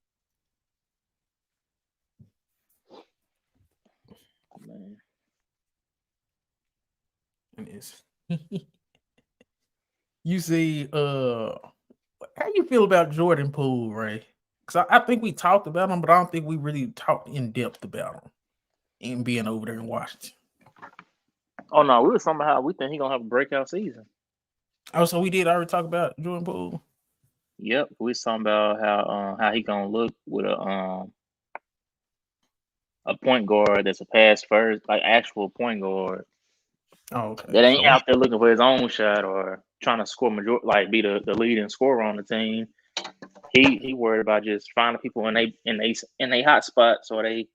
Man. And it's you see, how you feel about Jordan Poole, Ray? Because I think we talked about him, but I don't think we really talked in depth about him and being over there in Washington. Oh no, we were talking about how we think he's gonna have a breakout season. Oh, so we did already talk about Jordan Poole? Yep, we was talking about how he gonna look with a point guard that's a pass first, like actual point guard. Oh, okay. That ain't out there looking for his own shot or trying to score be the leading scorer on the team. He worried about just finding people in they hot spots or they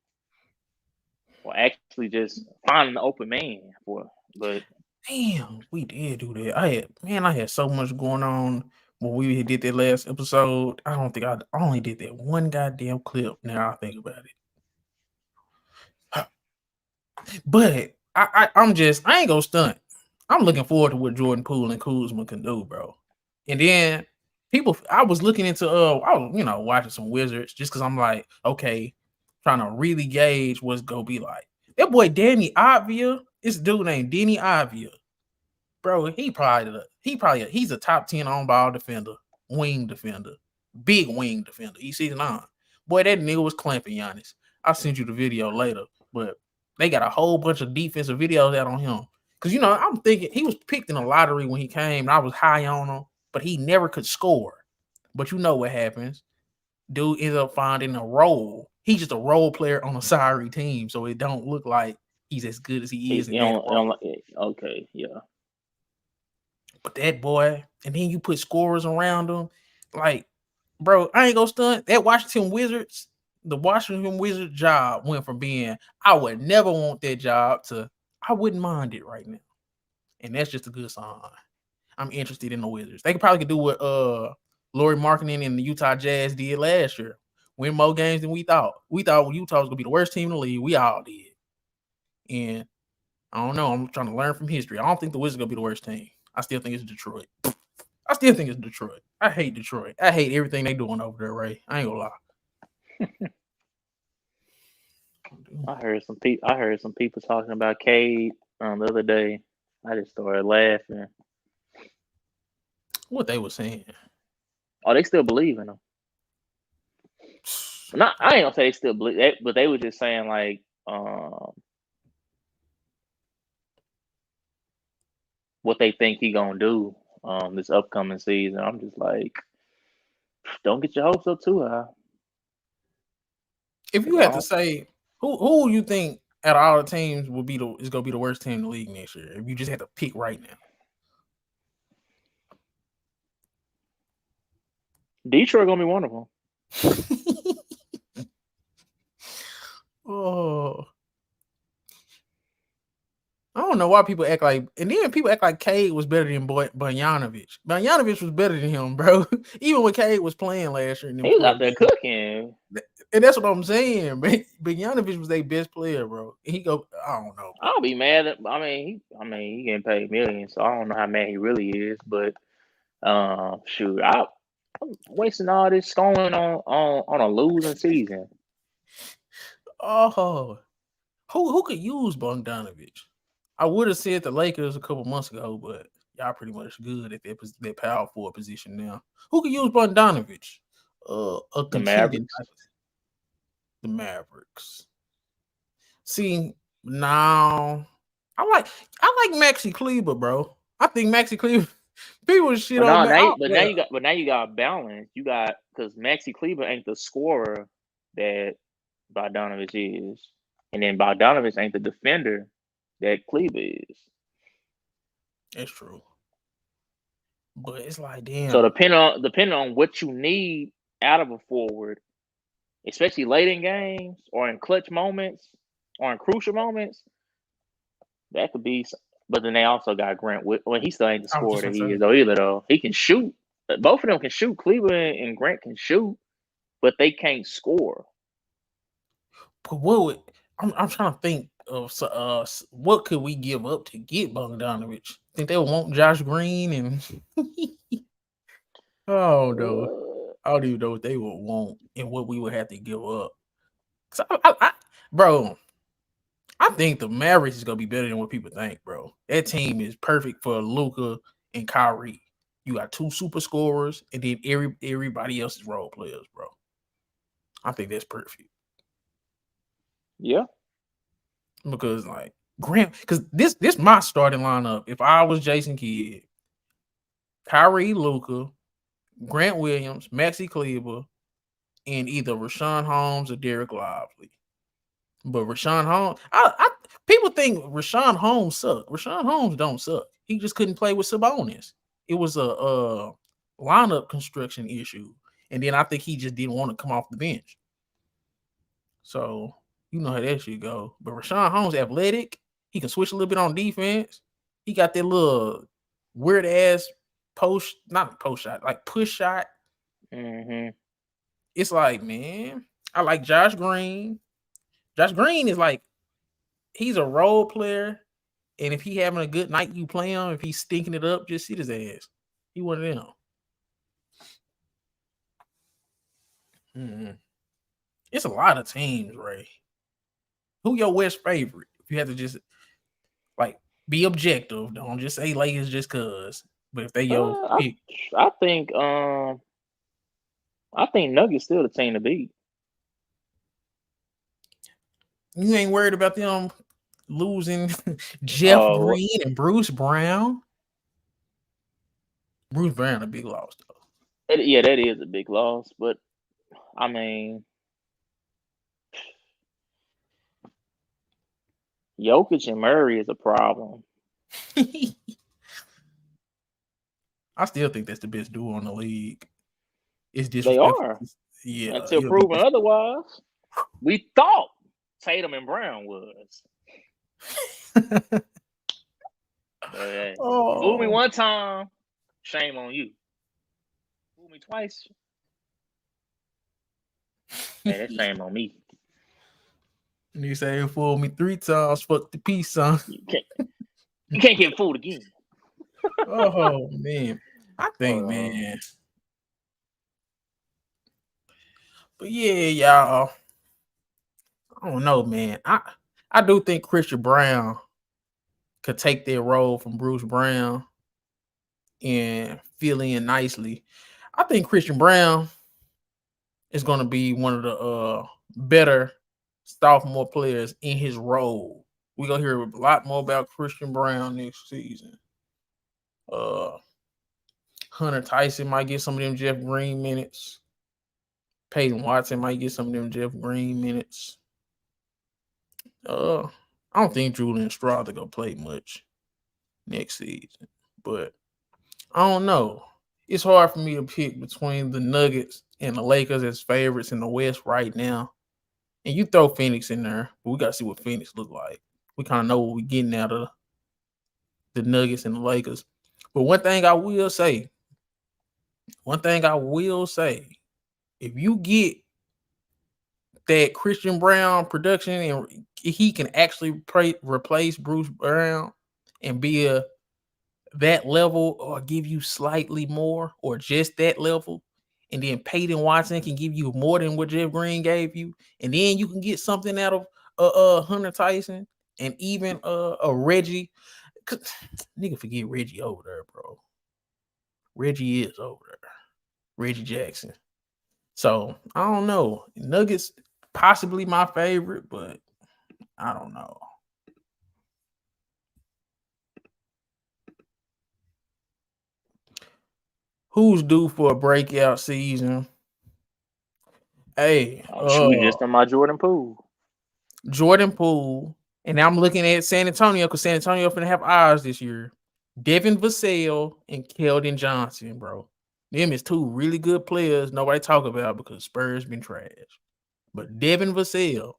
actually just finding the open man for. But damn, we did do that. I had so much going on when we did that last episode. I don't think I only did that one goddamn clip. Now I think about it. But I ain't gonna stunt. I'm looking forward to what Jordan Poole and Kuzma can do, bro. And then I was looking into I was watching some Wizards just because I'm like, okay, trying to really gauge what's gonna be like. That boy Danny Avdija, this dude named Danny Avdija, bro. He's a top 10 on ball defender, wing defender, big wing defender. You see on. Boy, that nigga was clamping Giannis. I'll send you the video later, but they got a whole bunch of defensive videos out on him. Because, I'm thinking he was picked in the lottery when he came, and I was high on him, but he never could score. But you know what happens. Dude ends up finding a role. He's just a role player on a sorry team, so it don't look like he's as good as he is. Okay, yeah. But that boy, and then you put scorers around him. Like, bro, I ain't gonna stunt. The Washington Wizards job went from being, I would never want that job to, I wouldn't mind it right now. And that's just a good sign. I'm interested in the Wizards. They could do what Lauri Markkanen and the Utah Jazz did last year. Win more games than we thought. We thought Utah was gonna be the worst team in the league. We all did. And I don't know. I'm trying to learn from history. I don't think the Wizards are gonna be the worst team. I still think it's Detroit. I hate Detroit. I hate everything they doing over there, Ray. I ain't gonna lie. I heard some people talking about Cade the other day. I just started laughing. What they were saying? Oh, they still believe in him. I ain't gonna say they still believe that, but they were just saying like what they think he gonna do this upcoming season. I'm just like, don't get your hopes up too high. If you had to say who you think out of all the teams is gonna be the worst team in the league next year, if you just had to pick right now. Detroit gonna be one of them. Oh, I don't know why people act like, and then people act like Cade was better than Bogdanovic. Bogdanovic was better than him, bro. Even when Cade was playing last year, he was out there cooking. And that's what I'm saying. Bogdanovic was their best player, bro. I don't know. I'll be mad at. He getting paid millions, so I don't know how mad he really is. But shoot, I'm wasting all this scoring on a losing season. Oh, who could use Bogdanovic? I would have said the Lakers a couple months ago, but y'all pretty much good at their power forward position now. Who could use Bogdanovic? The Mavericks. The Mavericks. See, now I like Maxi Kleber, bro. I think Maxi Kleber. People shit on that. Now you got balance. You got, because Maxi Kleber ain't the scorer that Bogdanovic is, and then Bogdanovic ain't the defender that Kleber is. That's true. But it's like, damn. So depending on what you need out of a forward, especially late in games or in clutch moments or in crucial moments, that could be. But then they also got Grant. Well, he still ain't the scorer that he is either, though. He can shoot. Both of them can shoot. Cleveland and Grant can shoot, but they can't score. But I'm trying to think of what could we give up to get Bogdanovic? Think they would want Josh Green and oh no, I don't even know what they would want and what we would have to give up. Bro, I think the Mavericks is gonna be better than what people think, bro. That team is perfect for Luka and Kyrie. You got two super scorers, and then everybody else is role players, bro. I think that's perfect. Yeah, because like Grant, because this my starting lineup. If I was Jason Kidd, Kyrie, Luka, Grant Williams, Maxi Kleber, and either Rashawn Holmes or Derek Lively. But Rashawn Holmes, people think Rashawn Holmes suck. Rashawn Holmes don't suck. He just couldn't play with Sabonis. It was a lineup construction issue, and then I think he just didn't want to come off the bench. So you know how that shit go. But Rashawn Holmes athletic. He can switch a little bit on defense. He got that little weird ass push shot. Mm-hmm. It's like, man, I like Josh Green. Josh Green is like, he's a role player, and if he having a good night, you play him. If he's stinking it up, just sit his ass. He one of them. Mm-hmm. It's a lot of teams, Ray. Who your West favorite? If you have to just like be objective, don't just say Lakers just cause. But if they your pick, I think Nuggets still the team to beat. You ain't worried about them losing Jeff Green and Bruce Brown? Bruce Brown a big loss though. Yeah, that is a big loss, but I mean, Jokic and Murray is a problem. I still think that's the best duo in the league. It's they are. Yeah. Until proven otherwise. We thought Tatum and Brown was. Fool me one time, shame on you. Fool me twice, man, that's shame on me. And you say fool me 3 times, fuck the peace, son. You can't get fooled again. Oh man, I think, man. But yeah, y'all. I don't know, man. I do think Christian Brown could take that role from Bruce Brown and fill in nicely. I think Christian Brown is going to be one of the better sophomore players in his role. We're going to hear a lot more about Christian Brown next season. Hunter Tyson might get some of them Jeff Green minutes. Peyton Watson might get some of them Jeff Green minutes. I don't think Julian Strawther gonna play much next season, but I don't know. It's hard for me to pick between the Nuggets and the Lakers as favorites in the West right now. And you throw Phoenix in there, but we got to see what Phoenix look like. We kind of know what we're getting out of the Nuggets and the Lakers. But one thing I will say, if you get that Christian Brown production and he can actually replace Bruce Brown and be that level or give you slightly more or just that level, and then Peyton Watson can give you more than what Jeff Green gave you, and then you can get something out of Hunter Tyson and even a Reggie. Nigga forget Reggie over there, bro. Reggie is over there. Reggie Jackson. So I don't know. Nuggets possibly my favorite, but I don't know. Who's due for a breakout season? Hey, shoot, just on my Jordan Poole. Jordan Poole, and I'm looking at San Antonio because San Antonio finna have eyes this year. Devin Vassell and Keldon Johnson, bro. Them is two really good players nobody talk about because Spurs been trash. But Devin Vassell,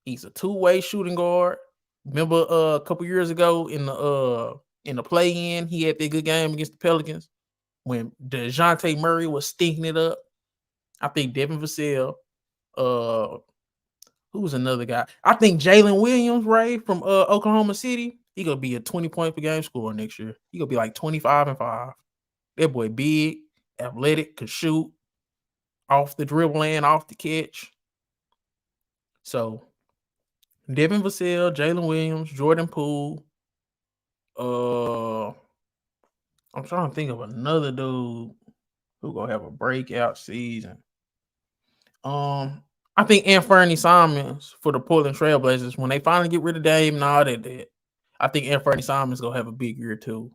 he's a two-way shooting guard. Remember a couple years ago in the play-in, he had that good game against the Pelicans when DeJounte Murray was stinking it up. I think Devin Vassell, who's another guy? I think Jalen Williams, right, from Oklahoma City. He gonna be a 20-point per game scorer next year. He gonna be like 25-5. That boy big, athletic, could shoot off the dribble and off the catch. So Devin Vassell, Jalen Williams, Jordan Poole. I'm trying to think of another dude who gonna have a breakout season. I think Anthony Simons for the Portland Trailblazers, when they finally get rid of Dame and all that, I think Anthony Simons gonna have a big year too.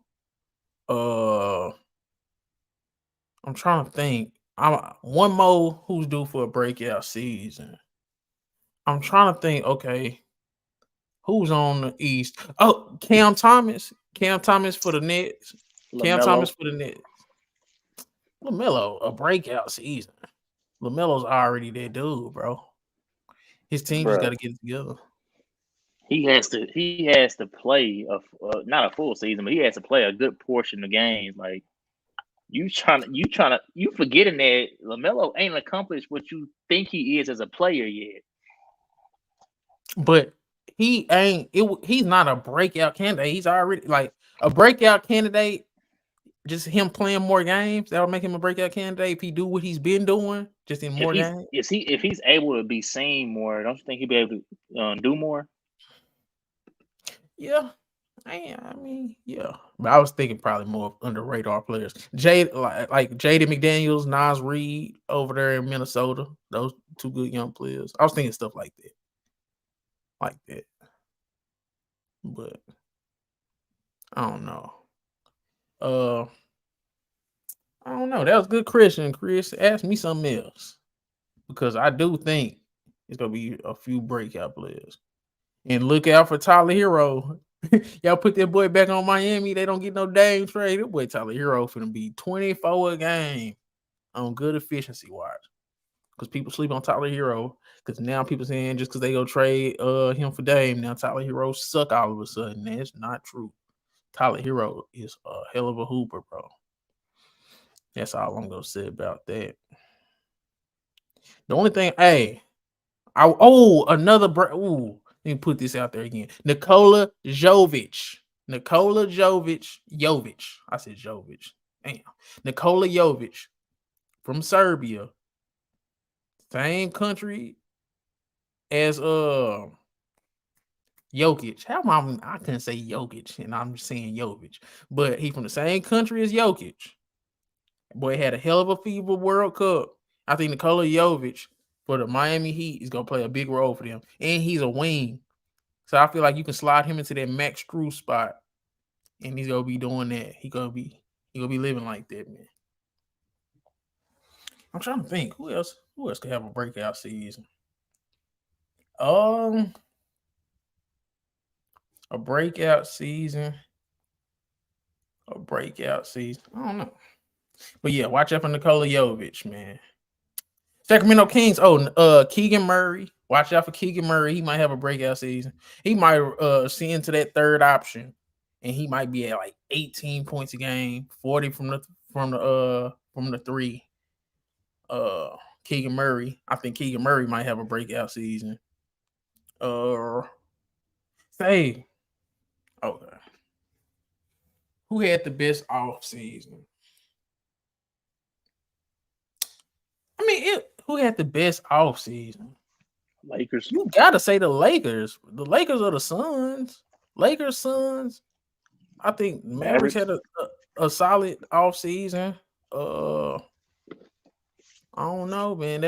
I'm trying to think. One more who's due for a breakout season. I'm trying to think. Okay, who's on the East? Oh, Cam Thomas. Cam Thomas for the Nets. Cam Thomas for the Nets. LaMelo, a breakout season. LaMelo's already that dude, bro. His team just got to get it together. He has to play not a full season, but he has to play a good portion of games. Like you forgetting that LaMelo ain't accomplished what you think he is as a player yet. But he ain't. He's not a breakout candidate. He's already like a breakout candidate. Just him playing more games, that'll make him a breakout candidate if he do what he's been doing, just in more games. If he's able to be seen more, don't you think he'll be able to do more? Yeah, I mean, yeah. But I was thinking probably more under radar players. Like Jaden McDaniels, Nas Reed over there in Minnesota. Those two good young players. I was thinking stuff like that. But I don't know. I don't know. That was good, Christian. Chris, ask me something else because I do think it's gonna be a few breakout players. And look out for Tyler Hero. Y'all put that boy back on Miami. They don't get no Dame trade. That boy Tyler Hero finna be 24 a game on good efficiency wise. Because people sleep on Tyler Hero. Because now people saying just because they go trade him for Dame, now Tyler Hero suck all of a sudden. That's not true. Tyler Hero is a hell of a hooper, bro. That's all I'm gonna say about that. The only thing, another let me put this out there again. Nikola Jovic. I said Jovic. Damn. Nikola Jovic from Serbia. Same country as Jokic. I couldn't say Jokic, and I'm just saying Jovic. But he from the same country as Jokic. Boy had a hell of a FIBA World Cup. I think Nikola Jovic for the Miami Heat is going to play a big role for them. And he's a wing. So I feel like you can slide him into that Max Strus spot and he's gonna be doing that. He gonna be living like that, man. I'm trying to think who else could have a breakout season. A breakout season. A breakout season. I don't know. But yeah, watch out for Nikola Jokic, man. Sacramento Kings. Keegan Murray. Watch out for Keegan Murray. He might have a breakout season. He might see into that third option, and he might be at like 18 points a game, 40 from the three. Keegan Murray. I think Keegan Murray might have a breakout season. Okay. Who had the best off season? I mean, who had the best off season? Lakers. You gotta say the Lakers. The Lakers are the Suns. Lakers, Suns. I think Mavericks had a solid off season. I don't know, man.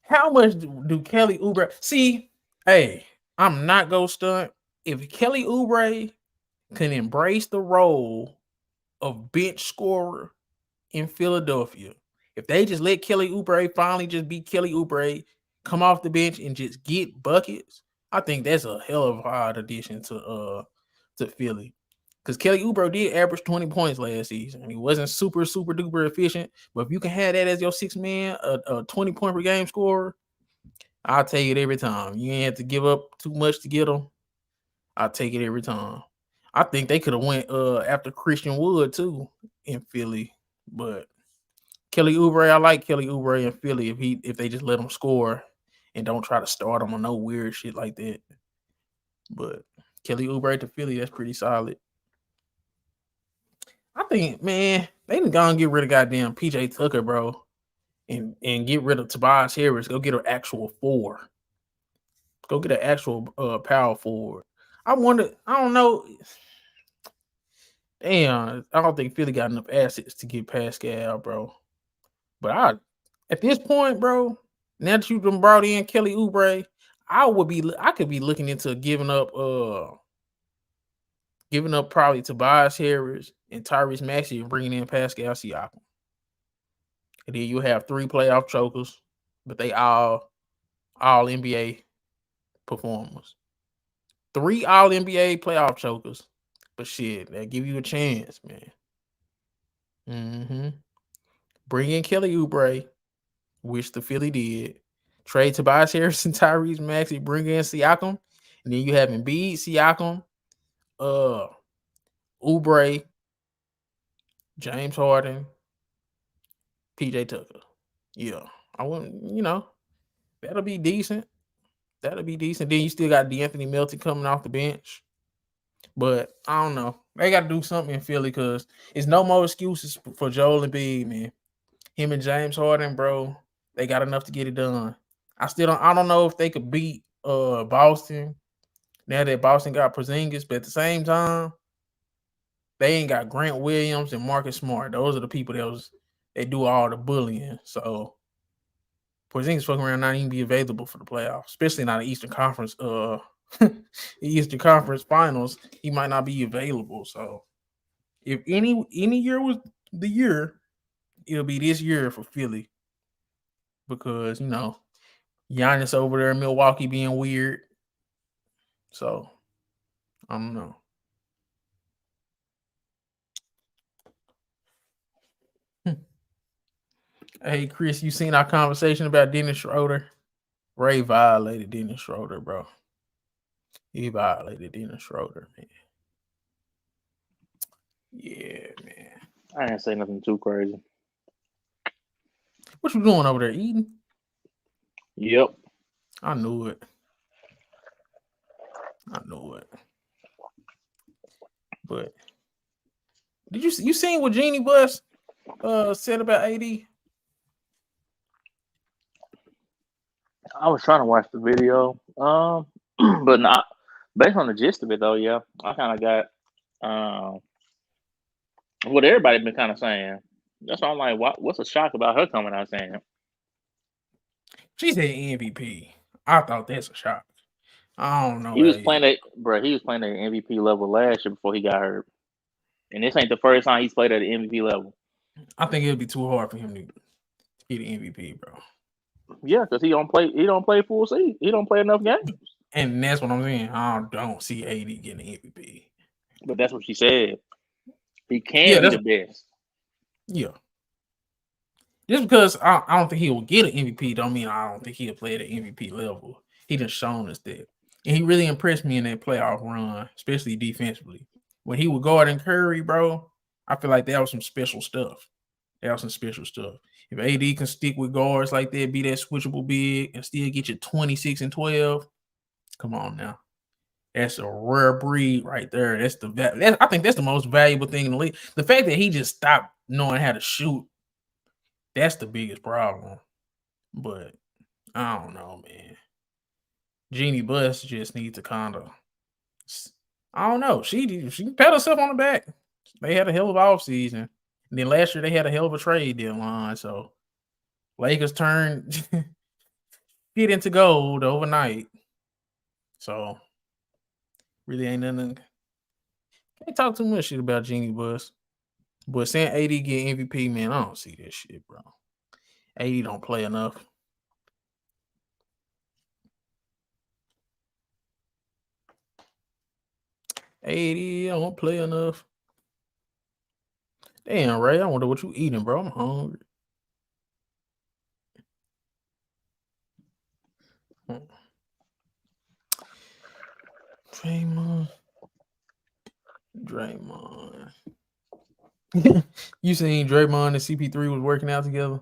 How much do Kelly Oubre see? Hey, I'm not gonna stunt. If Kelly Oubre can embrace the role of bench scorer in Philadelphia, if they just let Kelly Oubre finally just be Kelly Oubre, come off the bench and just get buckets, I think that's a hell of a hard addition to Philly. Because Kelly Oubre did average 20 points last season. He wasn't super, super duper efficient. But if you can have that as your six man, a 20 point per game scorer, I'll take it every time. You ain't have to give up too much to get him. I'll take it every time. I think they could have went after Christian Wood too in Philly. But Kelly Oubre, I like Kelly Oubre in Philly if they just let him score and don't try to start him on no weird shit like that. But Kelly Oubre to Philly, that's pretty solid. I think, man, they done gone get rid of goddamn PJ Tucker, bro, and get rid of Tobias Harris. Go get an actual 4. Go get an actual power forward. I don't know. Damn, I don't think Philly got enough assets to get Pascal, bro. But at this point, bro, now that you've been brought in Kelly Oubre, I could be looking into giving up probably Tobias Harris and Tyrese Maxey and bringing in Pascal Siakam. And then you have 3 playoff chokers, but they all NBA performers. 3 all NBA playoff chokers, but shit, they give you a chance, man. Bring in Kelly Oubre, which the Philly did. Trade Tobias Harris and Tyrese Maxey. Bring in Siakam, and then you have Embiid, Siakam, Oubre, James Harden, PJ Tucker. Yeah, I wouldn't. That'll be decent. Then you still got DeAnthony Melton coming off the bench. But I don't know. They got to do something in Philly because it's no more excuses for Joel Embiid, man. Him and James Harden, bro, they got enough to get it done. I don't know if they could beat Boston now that Boston got Porzingis, but at the same time, they ain't got Grant Williams and Marcus Smart. Those are the people they do all the bullying. So Porzingis fucking around not even be available for the playoffs, especially not the Eastern Conference. The Eastern Conference Finals, he might not be available. So if any year was the year, it'll be this year for Philly because Giannis over there in Milwaukee being weird. So I don't know. Hey Chris, you seen our conversation about Dennis Schroeder? Ray violated Dennis Schroeder, bro. He violated Dennis Schroeder, man. Yeah, man. I didn't say nothing too crazy. What you doing over there, eating? Yep. I knew it. But did you seen what Jeannie Buss said about AD? I was trying to watch the video, but not based on the gist of it though. Yeah, I kind of got what everybody been kind of saying. That's why I'm like, what's a shock about her coming out saying it? She said MVP. I thought that's a shock. I don't know. He was playing at MVP level last year before he got hurt, and this ain't the first time he's played at the MVP level. I think it'll be too hard for him to get an MVP, bro. Yeah, because he don't play full season. He don't play enough games. And that's what I'm saying. I don't see AD getting an MVP. But that's what she said. He can be the best. Yeah. Just because I don't think he will get an MVP don't mean I don't think he'll play at an MVP level. He just shown us that. And he really impressed me in that playoff run, especially defensively. When he would guard Curry, bro, I feel like that was some special stuff. If AD can stick with guards like that, be that switchable big, and still get you 26 and 12, come on now. That's a rare breed right there. I think that's the most valuable thing in the league. The fact that he just stopped knowing how to shoot, that's the biggest problem. But I don't know, man. Jeannie Buss just needs to kind of, I don't know. She pat herself on the back. They had a hell of an offseason. And then last year they had a hell of a trade deadline. So Lakers turned get into gold overnight. So really ain't nothing. Can't talk too much shit about Jeannie Buss. But saying AD get MVP, man, I don't see that shit, bro. AD don't play enough. AD don't play enough. Damn, Ray, I wonder what you eating, bro. I'm hungry. Draymond. You seen Draymond and CP3 was working out together?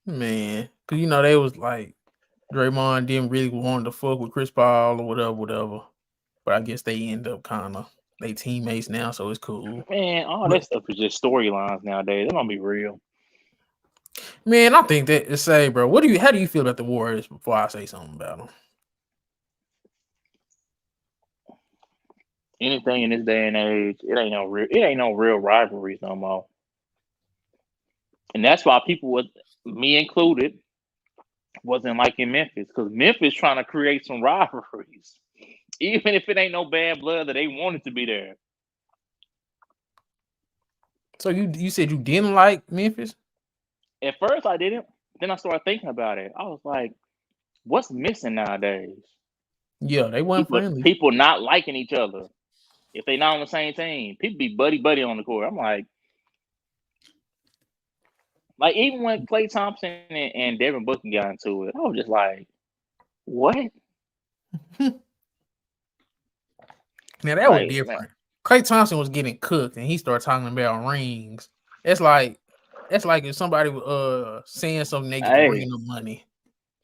Man, because you know they was like Draymond didn't really want to fuck with Chris Paul or whatever. But I guess they end up kind of they teammates now, so it's cool. Man, all that stuff is just storylines nowadays. They're gonna be real. Man, I think that to say, bro. How do you feel about the Warriors before I say something about them? Anything in this day and age, it ain't no real rivalries no more. And that's why people, me included, wasn't liking Memphis, because Memphis trying to create some rivalries, even if it ain't no bad blood that they wanted to be there. So you said you didn't like Memphis? At first I didn't. Then I started thinking about it. I was like, what's missing nowadays? Yeah, they weren't friendly. People not liking each other. If they not on the same team, people be buddy on the court. I'm like even when Klay Thompson and Devin Booker got into it, I was just like, what? Now that was different. Man. Klay Thompson was getting cooked, and he started talking about rings. It's like if somebody was saying something, they get bringing them money.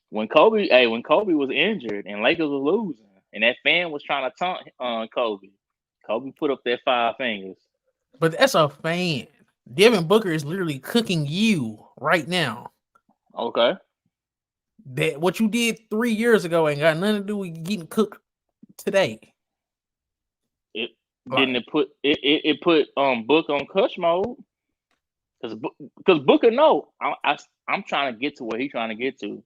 When Kobe was injured and Lakers was losing, and that fan was trying to taunt Kobe put up their 5 fingers. But that's a fan. Devin Booker is literally cooking you right now. Okay. That what you did 3 years ago ain't got nothing to do with getting cooked today. It put Booker on clutch mode because Booker I'm trying to get to where he's trying to get to.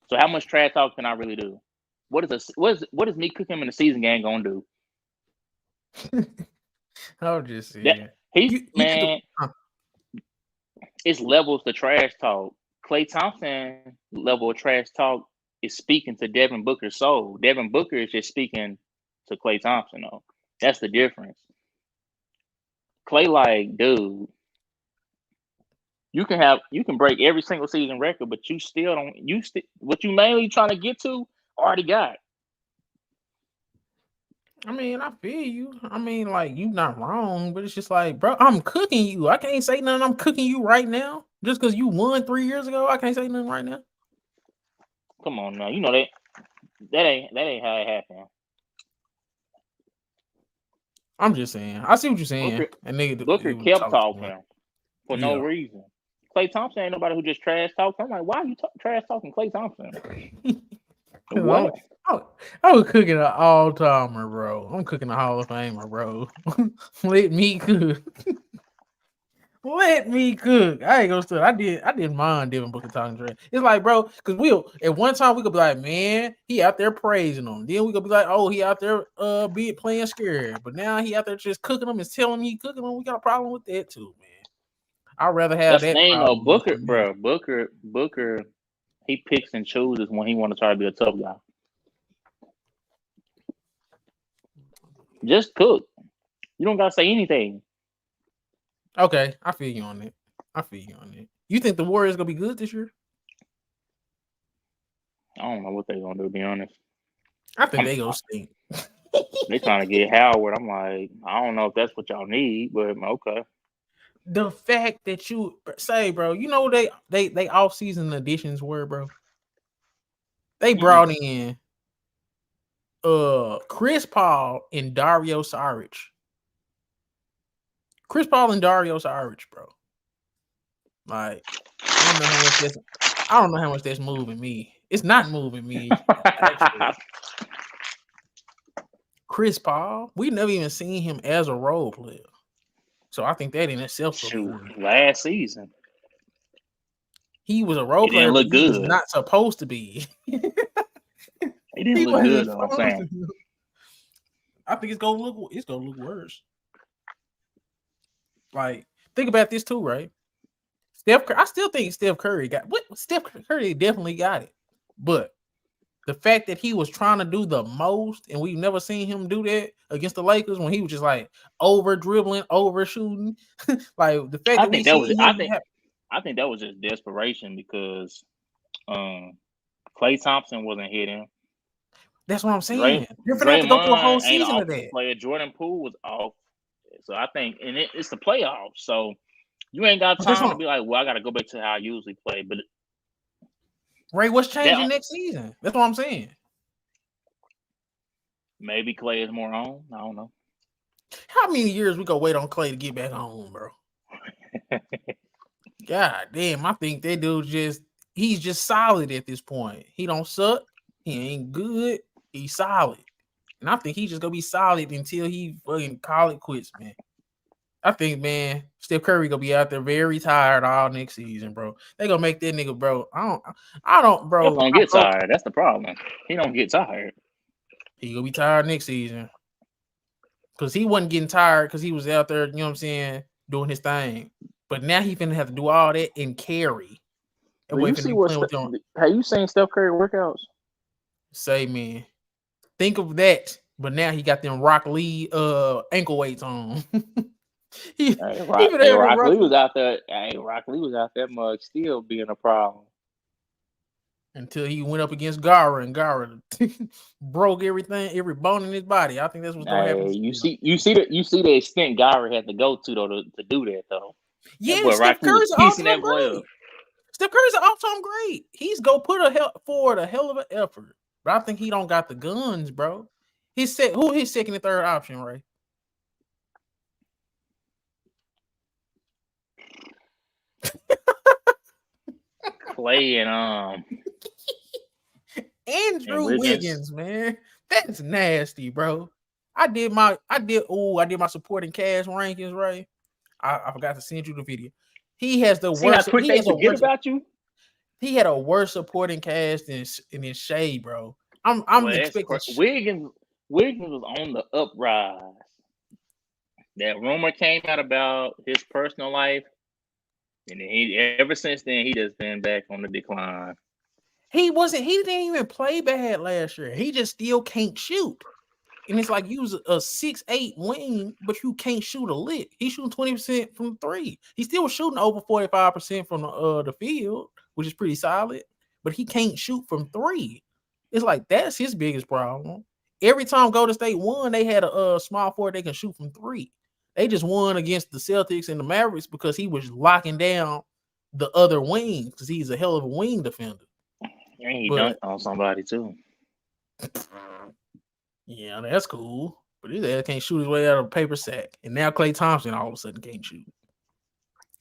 So how much trash talk can I really do? What is me cooking him in the season game gonna do? I'll just say it's levels to trash talk. Klay Thompson level of trash talk is speaking to Devin Booker's soul. Devin Booker is just speaking to Klay Thompson, though. That's the difference. Klay, like, dude, you can break every single season record, but you still don't. What you mainly trying to get to already got. I mean, I feel you. I mean, like, you not wrong, but it's just like, bro, I'm cooking you. I can't say nothing. I'm cooking you right now. Just because you won 3 years ago, I can't say nothing right now. Come on now. You know that ain't how it happened. I'm just saying. I see what you're saying. Booker kept talking for no reason. Klay Thompson ain't nobody who just trash talks. I'm like, why are you trash talking Klay Thompson? What? I was cooking an all-timer, bro. I'm cooking a Hall of Famer, bro. Let me cook. Let me cook. I ain't gonna start. I didn't mind Devin Booker talking trash. It's like, bro, because at one time we could be like, man, he out there praising him. Then we could be like, oh, he out there playing scared. But now he out there just cooking them and telling me he cooking them. We got a problem with that too, man. I'd rather have That's the that thing though. problem. Booker, he picks and chooses when he want to try to be a tough guy. Just cook. You don't gotta say anything. Okay, I feel you on it. You think the Warriors gonna be good this year? I don't know what they're gonna do, to be honest. I think they gonna stink. They trying to get Howard. I'm like, I don't know if that's what y'all need, but okay. The fact that you say, bro, you know they off-season additions were, bro. They brought in Chris Paul and Dario Saric. Chris Paul and Dario Saric, bro. Like, I don't know how much that's moving me. It's not moving me. Actually. Chris Paul, we never even seen him as a role player. So I think that in itself. Last season. He was a role player, but he was not supposed to be. He didn't look good, though, I'm saying. I think it's gonna look worse. Like, think about this too, right? I still think Steph Curry got what Steph Curry definitely got it. But the fact that he was trying to do the most, and we've never seen him do that against the Lakers when he was just like over dribbling, over shooting. Like the fact I think that was just desperation because Klay Thompson wasn't hitting. That's what I'm saying. You're gonna have to go through a whole season of that. Player Jordan Poole was off, so I think, and it's the playoffs, so you ain't got time to be like, well, I got to go back to how I usually play. But Ray, what's changing next season? That's what I'm saying. Maybe Klay is more on. I don't know. How many years we gonna wait on Klay to get back home, bro? God damn, I think that dude he's just solid at this point. He don't suck. He ain't good. He's solid. And I think he's just gonna be solid until he fucking call it quits, man. I think, man, Steph Curry gonna be out there very tired all next season, bro. They gonna make that nigga, bro. I don't, bro. He don't get tired. That's the problem. He don't get tired. He gonna be tired next season. Cause he wasn't getting tired because he was out there, you know what I'm saying, doing his thing. But now he finna have to do all that and carry. Have you seen Steph Curry workouts? Say, man, think of that. But now he got them Rock Lee ankle weights on. Rock Lee was out there. Rock Lee was out there, mug still being a problem until he went up against Gara, and Gara broke everything, every bone in his body. I think that's what's gonna happen. You see the extent Gara had to go to though to do that though. Yeah, Steph Curry's an all-time great. Steph Curry's an all-time great. He's gonna put forward a hell of an effort, but I think he don't got the guns, bro. Who his second and third option, right? Klay and Andrew Wiggins, man. That's nasty, bro. I did my supporting cast rankings, right? I forgot to send you the video. He has the worst. How quick they forget about you. He had a worse supporting cast than Shea, bro. I'm expecting Wiggins was on the uprise. That rumor came out about his personal life, and ever since then he just been back on the decline. He didn't even play bad last year. He just still can't shoot. And it's like you was a 6'8" wing, but you can't shoot a lick. He's shooting 20% from 3. He's still shooting over 45% from the field, which is pretty solid, but he can't shoot from 3. It's like that's his biggest problem. Every time Golden State won, they had a small forward they can shoot from 3. They just won against the Celtics and the Mavericks because he was locking down the other wings because he's a hell of a wing defender. And he dunked on somebody too. Yeah, that's cool. But his ass can't shoot his way out of a paper sack. And now Klay Thompson all of a sudden can't shoot.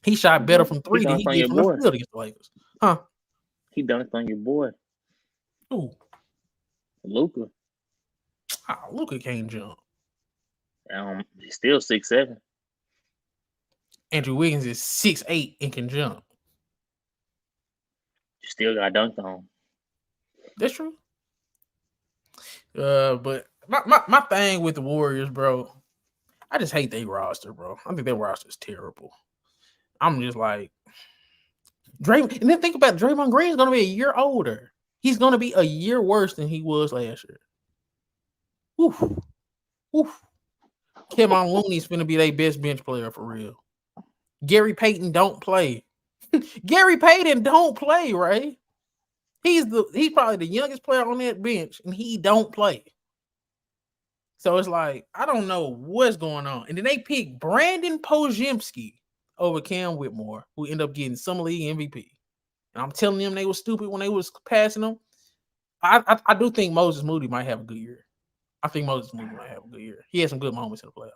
He shot better from 3 than he did from the field against the Lakers. Huh? He dunked on your boy. Who? Luka. Luka can't jump. He's still 6'7". Andrew Wiggins is 6'8" and can jump. You still got dunked on. That's true. But my thing with the Warriors, bro, I just hate their roster, bro. I think their roster is terrible. I'm just like Draymond, and then think about it, Draymond Green is gonna be a year older. He's gonna be a year worse than he was last year. Oof. Oof. Kevin Looney's gonna be their best bench player for real. Gary Payton don't play. Gary Payton don't play, right? He's probably the youngest player on that bench, and he don't play. So it's like, I don't know what's going on. And then they picked Brandon Podziemski over Cam Whitmore, who ended up getting Summer League MVP. And I'm telling them they were stupid when they was passing them. I do think Moses Moody might have a good year. I think Moses Moody might have a good year. He had some good moments in the playoffs.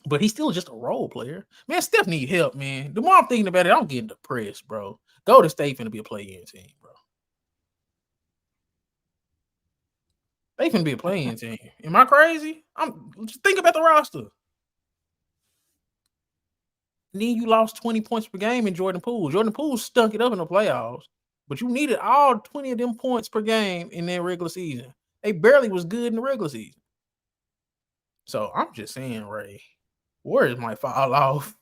But he's still just a role player. Man, Steph need help, man. The more I'm thinking about it, I'm getting depressed, bro. Golden State finna be a play-in team, bro. They finna be a play-in team. Am I crazy? Just think about the roster. And then you lost 20 points per game in Jordan Poole. Jordan Poole stunk it up in the playoffs, but you needed all 20 of them points per game in their regular season. They barely was good in the regular season. So I'm just saying, Ray, Warriors might fall off.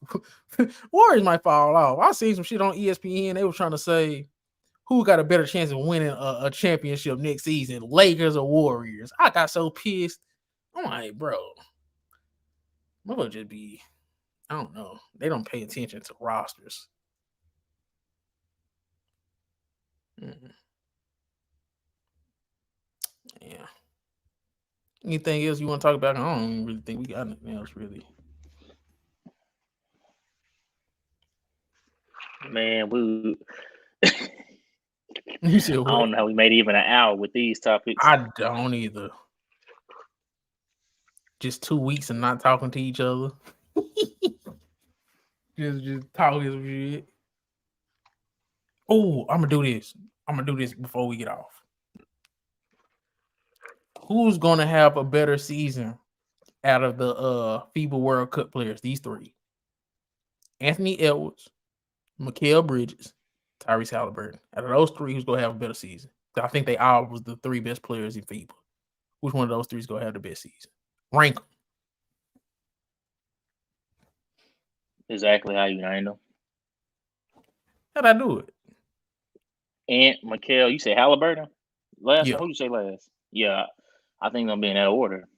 Warriors might fall off. I seen some shit on ESPN. They were trying to say who got a better chance of winning a championship next season, Lakers or Warriors. I got so pissed. I'm like, bro, mother just be, I don't know. They don't pay attention to rosters. Yeah. Anything else you want to talk about? I don't really think we got anything else, really. Man, we You said what? I don't know how we made even an hour with these topics. I don't either. Just 2 weeks and not talking to each other. just talking some shit. Oh, I'm gonna do this. I'm gonna do this before we get off. Who's gonna have a better season out of the FIBA World Cup players? These three: Anthony Edwards, Mikal Bridges, Tyrese Halliburton. Out of those three, who's gonna have a better season? I think they all was the three best players in FIBA. Which one of those three is gonna have the best season? Rank them. Exactly how you name them. How'd I do it? Ant, Mikal, you say Halliburton? Last Yeah. one, who you say last? Yeah, I think I'm being in that order.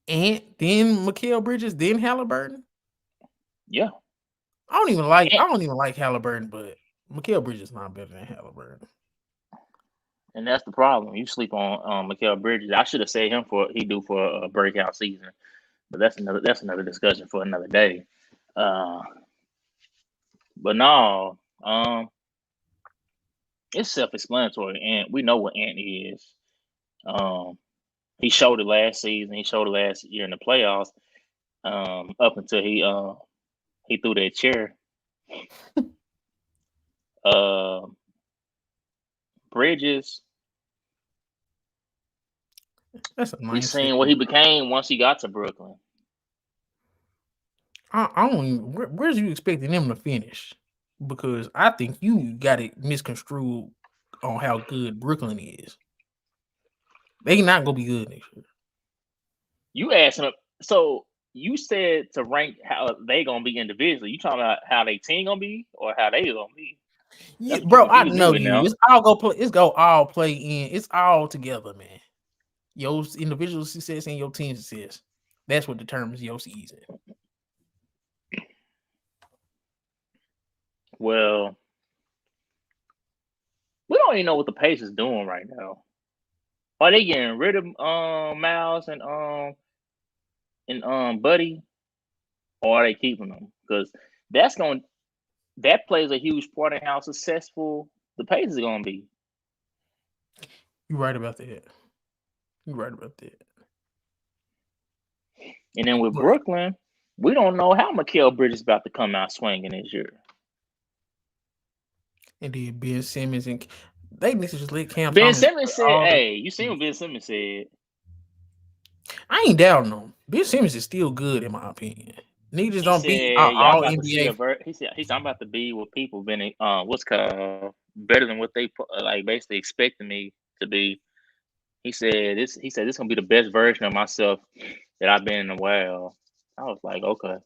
Ant, then Mikal Bridges, then Halliburton. Yeah. I don't even like Halliburton, but Mikal Bridges is not better than Halliburton. And that's the problem. You sleep on Mikal Bridges. I should have said him he do for a breakout season, but that's another discussion for another day. But no, it's self-explanatory, and we know what Ant is. He showed it last season. He showed it last year in the playoffs. Up until he threw that chair. Bridges. That's a nice. We seen what he became once he got to Brooklyn. I don't even. Where's you expecting him to finish? Because I think you got it misconstrued on how good Brooklyn is. They not gonna be good next year. You asked him. So you said to rank how they gonna be individually. You talking about how they team gonna be or how they gonna be? Yeah, bro, I know you. Now. It's all play in. It's all together, man. Your individual success and your team success. That's what determines your season. Well, we don't even know what the Pacers doing right now. Are they getting rid of Myles and Buddy, or are they keeping them? Because that plays a huge part in how successful the Pacers are gonna be. You're right about that. And then with Brooklyn, we don't know how Mikal Bridges is about to come out swinging this year. And then Ben Simmons and they need to just let Cam. Ben Simmons said, "Hey, you seen what Ben Simmons said?" I ain't doubting them. Ben Simmons is still good in my opinion. Niggas don't be y'all all about to see NBA. he said I'm about to be what people been what's called better than what they like basically expecting me to be. He said this gonna be the best version of myself that I've been in a while. I was like, okay.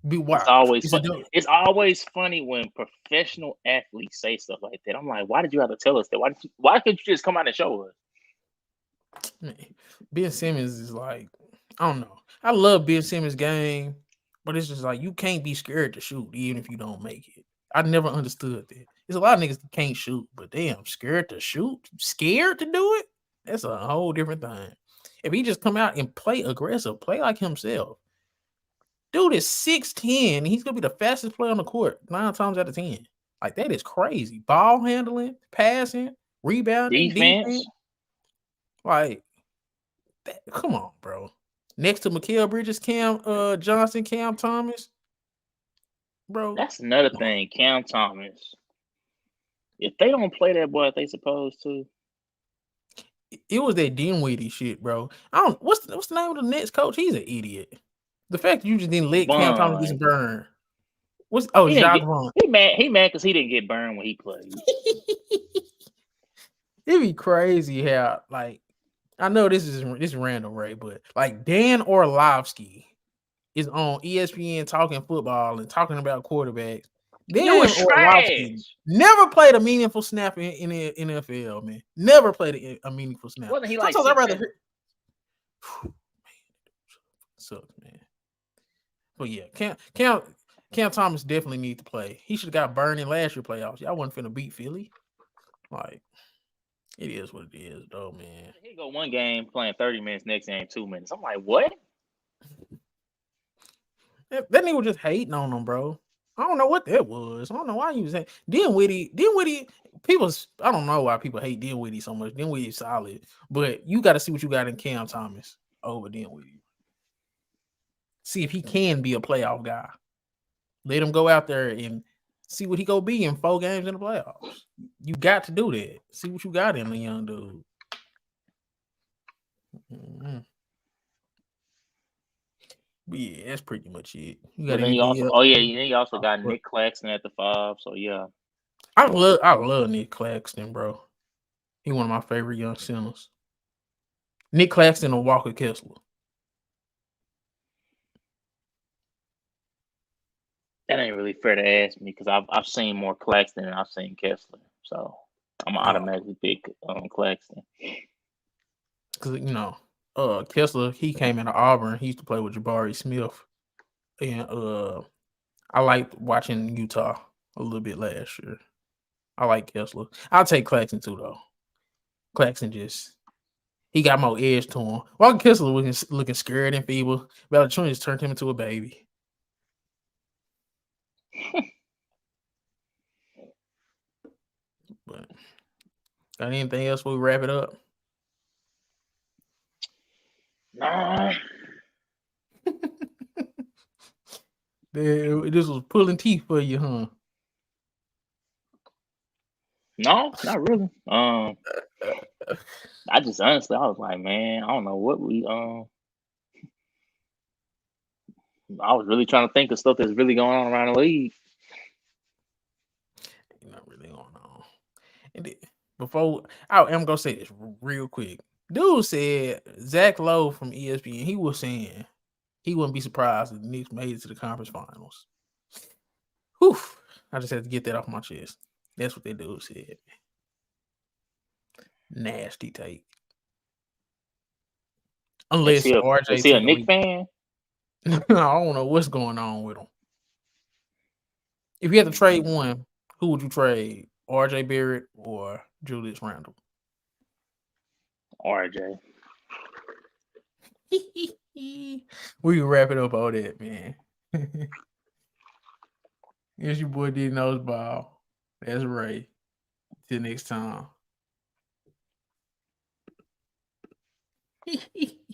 Be It's wild. always it's always funny when professional athletes say stuff like that. I'm like, why did you have to tell us that? Why couldn't you just come out and show us? Man, Ben Simmons is like, I don't know. I love Ben Simmons' game, but it's just like you can't be scared to shoot even if you don't make it. I never understood that. There's a lot of niggas that can't shoot, but damn, scared to shoot, scared to do it. That's a whole different thing. If he just come out and play aggressive, play like himself. Dude is 6'10". He's gonna be the fastest player on the court 9 times out of 10. Like that is crazy. Ball handling, passing, rebounding, defense. Like that, come on, bro. Next to Mikal Bridges, Cam Johnson, Cam Thomas, bro. That's another thing, Cam Thomas. If they don't play that boy, if they supposed to. It was that Dinwiddie shit, bro. I don't. What's the name of the Nets coach? He's an idiot. The fact that you just didn't let Cam Thomas get burned. Jacques Vaughn. He mad because he didn't get burned when he played. It'd be crazy how like I know this is random, right? But like Dan Orlovsky is on ESPN talking football and talking about quarterbacks. Dan Orlovsky never played a meaningful snap in the NFL, man. Never played a meaningful snap. Wasn't he like I'd rather sucks, man. But yeah, Cam Thomas definitely needs to play. He should have got burned in last year playoffs. Y'all wasn't finna beat Philly. Like, it is what it is, though, man. He go one game playing 30 minutes, next game 2 minutes. I'm like, what? That nigga was just hating on him, bro. I don't know what that was. I don't know why he was saying Dinwiddie. People, I don't know why people hate Dinwiddie so much. Dinwiddie's solid, but you got to see what you got in Cam Thomas over Dinwiddie. See if he can be a playoff guy. Let him go out there and see what he go be in 4 games in the playoffs. You got to do that. See what you got in the young dude. Mm-hmm. But yeah, that's pretty much it. You got anything else? You also got Nick Claxton at the 5. So yeah, I love Nick Claxton, bro. He one of my favorite young centers. Nick Claxton or Walker Kessler. That ain't really fair to ask me because I've seen more Claxton than I've seen Kessler, so I'm gonna automatically pick Claxton. Because Kessler, he came into Auburn. He used to play with Jabari Smith, and I liked watching Utah a little bit last year. I like Kessler. I'll take Claxton too, though. Claxton he got more edge to him. Walker Kessler was looking scared and feeble. Valanciunas turned him into a baby. But got anything else before we wrap it up? Nah. This was pulling teeth for you, huh? No, not really. I just honestly, I was like, man, I don't know what we I was really trying to think of stuff that's really going on around the league. Not really going on. And before I'm gonna say this real quick. Dude said Zach Lowe from ESPN. He was saying he wouldn't be surprised if the Knicks made it to the conference finals. Whew. I just had to get that off my chest. That's what that dude said. Nasty take. Unless RJ is he a Knicks fan? I don't know what's going on with him. If you had to trade one, who would you trade? RJ Barrett or Julius Randle? RJ. We can wrap it up all that, man. It's your boy D Nose Ball. That's Ray. Till next time.